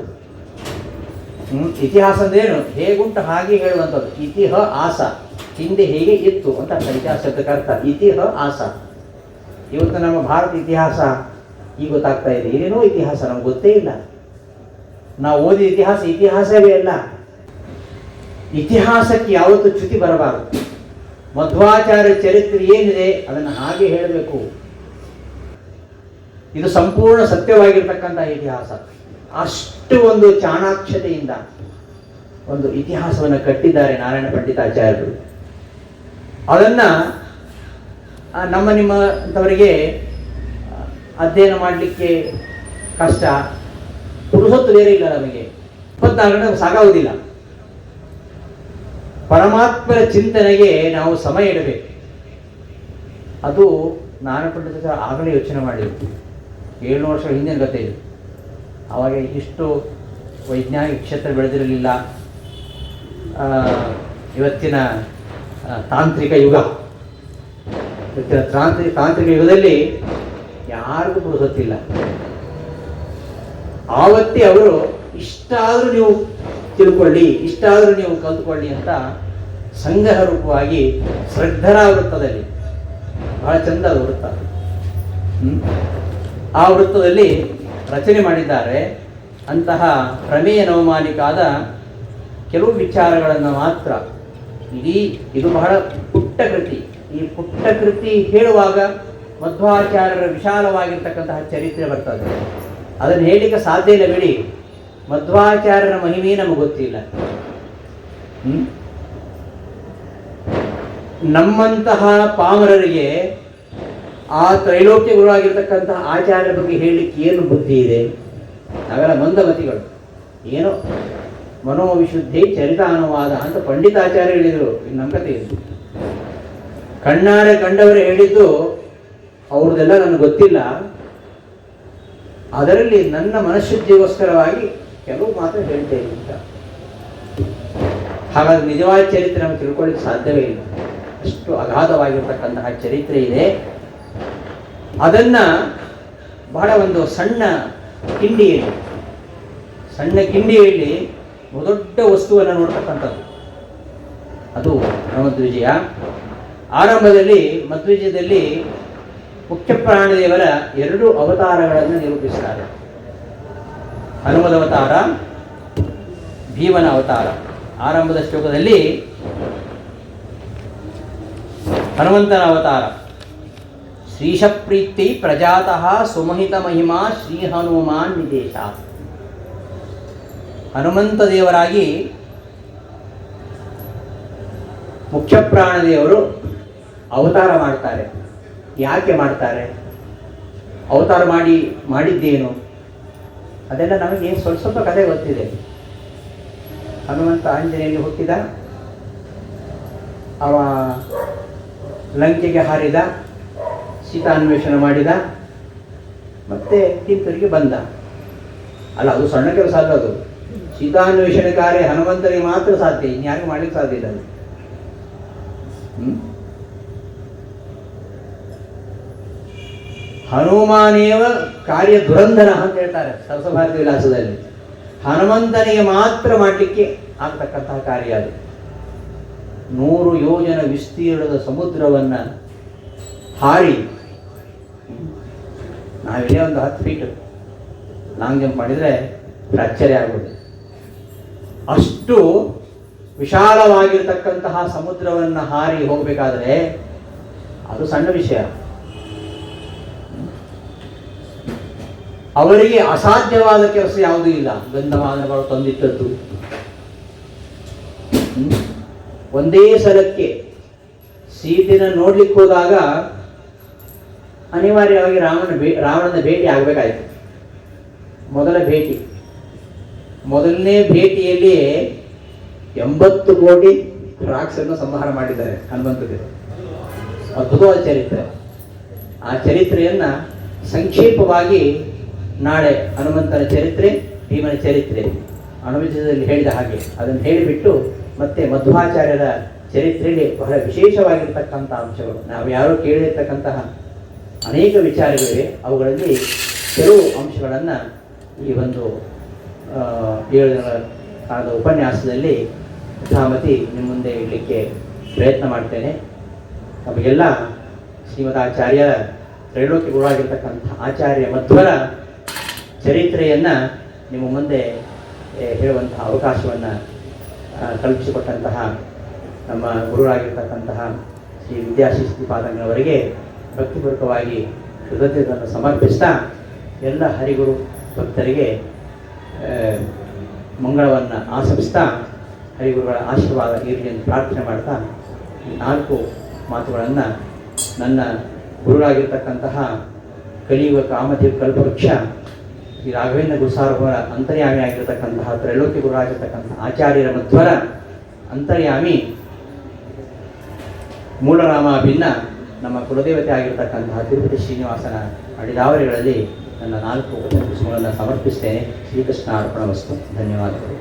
ಇತಿಹಾಸ ಅಂದ್ರೇನು? ಹೇಗುಂಟು ಹಾಗೆ ಹೇಳುವಂಥದ್ದು. ಇತಿಹ ಆಸ, ಹಿಂದೆ ಹೇಗೆ ಇತ್ತು ಅಂತ ಇತಿಹಾಸಕ್ಕೆ ಅರ್ಥ. ಇತಿಹ ಆಸ. ಇವತ್ತು ನಮ್ಮ ಭಾರತ ಇತಿಹಾಸ ಈಗ ಗೊತ್ತಾಗ್ತಾ ಇದೆ. ಏನೇನೋ ಇತಿಹಾಸ ನಮ್ಗೆ ಗೊತ್ತೇ ಇಲ್ಲ. ನಾವು ಓದಿದ ಇತಿಹಾಸ ಇತಿಹಾಸವೇ ಅಲ್ಲ. ಇತಿಹಾಸಕ್ಕೆ ಯಾವತ್ತೂ ಚ್ಯುತಿ ಬರಬಾರದು. ಮಧ್ವಾಚಾರ್ಯ ಚರಿತ್ರೆ ಏನಿದೆ ಅದನ್ನು ಹಾಗೆ ಹೇಳಬೇಕು. ಇದು ಸಂಪೂರ್ಣ ಸತ್ಯವಾಗಿರ್ತಕ್ಕಂಥ ಇತಿಹಾಸ. ಅಷ್ಟು ಒಂದು ಚಾಣಾಕ್ಷತೆಯಿಂದ ಒಂದು ಇತಿಹಾಸವನ್ನು ಕಟ್ಟಿದ್ದಾರೆ ನಾರಾಯಣ ಪಂಡಿತಾಚಾರ್ಯರು. ಅದನ್ನ ನಮ್ಮ ನಿಮ್ಮಂಥವರಿಗೆ ಅಧ್ಯಯನ ಮಾಡಲಿಕ್ಕೆ ಕಷ್ಟ. ಪುರುಸೊತ್ತು ಬೇರೆ ಇಲ್ಲ ನಮಗೆ. 24 ಗಂಟೆ ಸಾಕಾಗುವುದಿಲ್ಲ. ಪರಮಾತ್ಮನ ಚಿಂತನೆಗೆ ನಾವು ಸಮಯ ಇಡಬೇಕು. ಅದು ನಾರಾಯಣ ಪಂಡಿತಾಚಾರ್ಯ ಆಗಲೇ ಯೋಚನೆ ಮಾಡಿದ್ರು. 700 ವರ್ಷಗಳ ಹಿಂದಿನ ಕಥೆ ಇದು. ಆವಾಗ ಇಷ್ಟು ವೈಜ್ಞಾನಿಕ ಕ್ಷೇತ್ರ ಬೆಳೆದಿರಲಿಲ್ಲ. ಇವತ್ತಿನ ತಾಂತ್ರಿಕ ಯುಗ, ಇವತ್ತಿನ ತಾಂತ್ರಿಕ ಯುಗದಲ್ಲಿ ಯಾರಿಗೂ ಪುರುಸೊತ್ತಿಲ್ಲ. ಆವತ್ತೇ ಅವರು ಇಷ್ಟಾದರೂ ನೀವು ತಿಳ್ಕೊಳ್ಳಿ, ಇಷ್ಟಾದರೂ ನೀವು ಕಲ್ತ್ಕೊಳ್ಳಿ ಅಂತ ಸಂಗ್ರಹ ರೂಪವಾಗಿ ಶ್ರದ್ಧರಾ ವೃತ್ತದಲ್ಲಿ, ಬಹಳ ಚಂದ ವೃತ್ತ, ಆ ವೃತ್ತದಲ್ಲಿ ರಚನೆ ಮಾಡಿದ್ದಾರೆ. ಅಂತಹ ಪ್ರಮೇಯ ನವಮಾನಿಕಾದ ಕೆಲವು ವಿಚಾರಗಳನ್ನು ಮಾತ್ರ ಇದು ಬಹಳ ಪುಟ್ಟ ಕೃತಿ. ಈ ಪುಟ್ಟ ಕೃತಿ ಹೇಳುವಾಗ ಮಧ್ವಾಚಾರ್ಯರ ವಿಶಾಲವಾಗಿರ್ತಕ್ಕಂತಹ ಚರಿತ್ರೆ ಬರ್ತದೆ. ಅದನ್ನು ಹೇಳಲಿಕ್ಕೆ ಸಾಧ್ಯ ಇಲ್ಲ ಬಿಡಿ. ಮಧ್ವಾಚಾರ್ಯರ ಮಹಿಮೆ ನಮಗೆ ಗೊತ್ತಿಲ್ಲ. ನಮ್ಮಂತಹ ಪಾಮರರಿಗೆ ಆ ತ್ರೈಲೋಕ್ಯ ಗುರುವಾಗಿರ್ತಕ್ಕಂತಹ ಆಚಾರ್ಯರ ಬಗ್ಗೆ ಹೇಳಲಿಕ್ಕೆ ಏನು ಬುದ್ಧಿ ಇದೆ? ನಾವೆಲ್ಲ ಮಂದಮತಿಗಳು. ಏನೋ ಮನೋವಿಶುದ್ಧಿ ಚರಿತಾನುವಾದ ಅಂತ ಪಂಡಿತಾಚಾರ್ಯ ಹೇಳಿದರು. ನಮ್ಮ ಕಥೆ ಇದು. ಕಣ್ಣಾರೆ ಕಂಡವರು ಹೇಳಿದ್ದು ಅವ್ರದ್ದೆಲ್ಲ ನನಗೆ ಗೊತ್ತಿಲ್ಲ, ಅದರಲ್ಲಿ ನನ್ನ ಮನಃಶುದ್ಧಿಗೋಸ್ಕರವಾಗಿ ಕೆಲವು ಮಾತ್ರ ಹೇಳ್ತೇನೆ ಅಂತ. ಹಾಗಾದ್ರೆ ನಿಜವಾದ ಚರಿತ್ರೆ ನಮಗೆ ತಿಳ್ಕೊಳ್ಳಿಕ್ಕೆ ಸಾಧ್ಯವೇ ಇಲ್ಲ, ಅಷ್ಟು ಅಗಾಧವಾಗಿರ್ತಕ್ಕಂತಹ ಚರಿತ್ರೆ ಇದೆ. ಅದನ್ನ ಬಹಳ ಒಂದು ಸಣ್ಣ ಕಿಂಡಿಯಲ್ಲಿ ದೊಡ್ಡ ವಸ್ತುವನ್ನು ನೋಡ್ತಕ್ಕಂಥದ್ದು ಅದು ಮಧ್ವಿಜಯ. ಆರಂಭದಲ್ಲಿ ಮಧ್ವಿಜಯದಲ್ಲಿ ಮುಖ್ಯ ಪ್ರಾಣದೇವರ 2 ಅವತಾರಗಳನ್ನು ನಿರೂಪಿಸ್ತಾರೆ. ಹನುಮದವತಾರ, ಭೀಮನ ಅವತಾರ. ಆರಂಭದ ಶ್ಲೋಕದಲ್ಲಿ ಹನುಮಂತನ ಅವತಾರ. ಶ್ರೀಶಪ್ರೀತಿ ಪ್ರಜಾತಃ ಸುಮಹಿತ ಮಹಿಮಾ ಶ್ರೀ ಹನುಮಾನ್ ನಿದೇಶ. ಹನುಮಂತ ದೇವರಾಗಿ ಮುಖ್ಯ ಪ್ರಾಣದೇವರು ಅವತಾರ ಮಾಡ್ತಾರೆ. ಯಾಕೆ ಮಾಡ್ತಾರೆ? ಅವತಾರ ಮಾಡಿದ್ದೇನು? ಅದೆಲ್ಲ ನಮಗೆ ಸ್ವಲ್ಪ ಕಥೆ ಗೊತ್ತಿದೆ. ಹನುಮಂತ ಆಂಜನೇಯಲ್ಲಿ ಹುಟ್ಟಿದ, ಅವ ಲಂಕೆಗೆ ಹಾರಿದ, ಸೀತಾನ್ವೇಷಣೆ ಮಾಡಿದ, ಮತ್ತೆ ಹಿಂತಿರುಗಿ ಬಂದ. ಅಲ್ಲ, ಅದು ಸಣ್ಣ ಕೆಲಸ ಅಲ್ಲ. ಅದು ಸೀತಾನ್ವೇಷಣೆ ಕಾರ್ಯ ಹನುಮಂತನಿಗೆ ಮಾತ್ರ ಸಾಧ್ಯ, ಇನ್ಯಾರಿಗೂ ಮಾಡ್ಲಿಕ್ಕೆ ಸಾಧ್ಯ ಇಲ್ಲ. ಹನುಮಾನೇವ ಕಾರ್ಯ ದುರಂಧನ ಅಂತ ಹೇಳ್ತಾರೆ ಸರಸಭಾರತಿ ವಿಲಾಸದಲ್ಲಿ. ಹನುಮಂತನಿಗೆ ಮಾತ್ರ ಮಾಡಲಿಕ್ಕೆ ಆಗ್ತಕ್ಕಂತಹ ಕಾರ್ಯ ಅದು. 100 ಯೋಜನ ವಿಸ್ತೀರ್ಣದ ಸಮುದ್ರವನ್ನ ಹಾರಿ, ನಾವಿಲ್ಲೇ ಒಂದು 10 ಫೀಟ್ ಲಾಂಗ್ ಜಂಪ್ ಮಾಡಿದರೆ ಫ್ರಾಕ್ಚರ್ ಆಗೋದು. ಅಷ್ಟು ವಿಶಾಲವಾಗಿರ್ತಕ್ಕಂತಹ ಸಮುದ್ರವನ್ನು ಹಾರಿ ಹೋಗಬೇಕಾದ್ರೆ ಅದು ಸಣ್ಣ ವಿಷಯ. ಅವರಿಗೆ ಅಸಾಧ್ಯವಾದ ಕೆಲಸ ಯಾವುದೂ ಇಲ್ಲ. ಗಂಧಮಾದನಗಳು ತಂದಿಟ್ಟದ್ದು ಒಂದೇ ಸಲಕ್ಕೆ ಸೀತೆನ ನೋಡ್ಲಿಕ್ಕೆ ಹೋದಾಗ ಅನಿವಾರ್ಯವಾಗಿ ರಾವಣನ ಭೇಟಿ ಆಗಬೇಕಾಯ್ತು. ಮೊದಲನೇ ಭೇಟಿಯಲ್ಲಿ 80 ಕೋಟಿ ರಾಕ್ಷಸರನ್ನು ಸಂಹಾರ ಮಾಡಿದ್ದಾರೆ ಹನುಮಂತದೇವರು. ಅದ್ಭುತವಾದ ಚರಿತ್ರೆ. ಆ ಚರಿತ್ರೆಯನ್ನ ಸಂಕ್ಷೇಪವಾಗಿ ನಾಳೆ ಹನುಮಂತನ ಚರಿತ್ರೆ, ಭೀಮನ ಚರಿತ್ರೆ ಅಣುವಿಜಯದಲ್ಲಿ ಹೇಳಿದ ಹಾಗೆ ಅದನ್ನು ಹೇಳಿಬಿಟ್ಟು ಮತ್ತೆ ಮಧ್ವಾಚಾರ್ಯರ ಚರಿತ್ರೆಯಲ್ಲಿ ಬಹಳ ವಿಶೇಷವಾಗಿರ್ತಕ್ಕಂಥ ಅಂಶಗಳು, ನಾವು ಯಾರೋ ಕೇಳಿರ್ತಕ್ಕಂತಹ ಅನೇಕ ವಿಚಾರಗಳಿವೆ. ಅವುಗಳಲ್ಲಿ ಕೆಲವು ಅಂಶಗಳನ್ನು ಈ ಒಂದು 7 ದಿನಗಳ ಕಾಲದ ಉಪನ್ಯಾಸದಲ್ಲಿ ಯಥಾಮತಿ ನಿಮ್ಮ ಮುಂದೆ ಇಡಲಿಕ್ಕೆ ಪ್ರಯತ್ನ ಮಾಡ್ತೇನೆ. ನಮಗೆಲ್ಲ ಶ್ರೀಮದಾಚಾರ್ಯರ ತ್ರೈಲೋಕ್ಯ ಗುರುವಾಗಿರ್ತಕ್ಕಂಥ ಆಚಾರ್ಯ ಮಧ್ವರ ಚರಿತ್ರೆಯನ್ನು ನಿಮ್ಮ ಮುಂದೆ ಹೇಳುವಂತಹ ಅವಕಾಶವನ್ನು ಕಲ್ಪಿಸಿಕೊಟ್ಟಂತಹ ನಮ್ಮ ಗುರುಗಳಾಗಿರ್ತಕ್ಕಂತಹ ಶ್ರೀ ವಿದ್ಯಾಶ್ರೀಪಾದಂಗಳವರಿಗೆ ಭಕ್ತಿಪೂರ್ವಕವಾಗಿ ಕೃತಜ್ಞತೆಯನ್ನು ಸಮರ್ಪಿಸ್ತಾ ಎಲ್ಲ ಹರಿಗುರು ಭಕ್ತರಿಗೆ ಮಂಗಳವನ್ನು ಆಶಂಸಿಸ್ತಾ ಹರಿಗುರುಗಳ ಆಶೀರ್ವಾದ ಇರಲಿ ಎಂದು ಪ್ರಾರ್ಥನೆ ಮಾಡ್ತಾ ಈ 4 ಮಾತುಗಳನ್ನು ನನ್ನ ಗುರುಗಳಾಗಿರ್ತಕ್ಕಂತಹ ಕಲಿಯುಗ ಕಾಮಧೇವ ಕಲ್ಪವೃಕ್ಷ ಶ್ರೀ ರಾಘವೇಂದ್ರ ಗುರುಸಾರ್ವರ ಅಂತರ್ಯಾಮಿ ಆಗಿರತಕ್ಕಂತಹ ತ್ರೈಲೋಕ್ಯ ಗುರುಗಳಾಗಿರ್ತಕ್ಕಂತಹ ಆಚಾರ್ಯರ ಮಧ್ವರ ಅಂತರ್ಯಾಮಿ ಮೂಲರಾಮಾಭಿನ್ನ ನಮ್ಮ ಕುಲದೇವತೆ ಆಗಿರತಕ್ಕಂತಹ ತಿರುಪತಿ ಶ್ರೀನಿವಾಸನ ಅಡಿದಾವರಿಗಳಲ್ಲಿ ನನ್ನ 4 ಉಪನ್ಯಾಸಗಳನ್ನು ಸಮರ್ಪಿಸ್ತೇನೆ. ಶ್ರೀಕೃಷ್ಣ ಅರ್ಪಣವಸ್ತು. ಧನ್ಯವಾದಗಳು.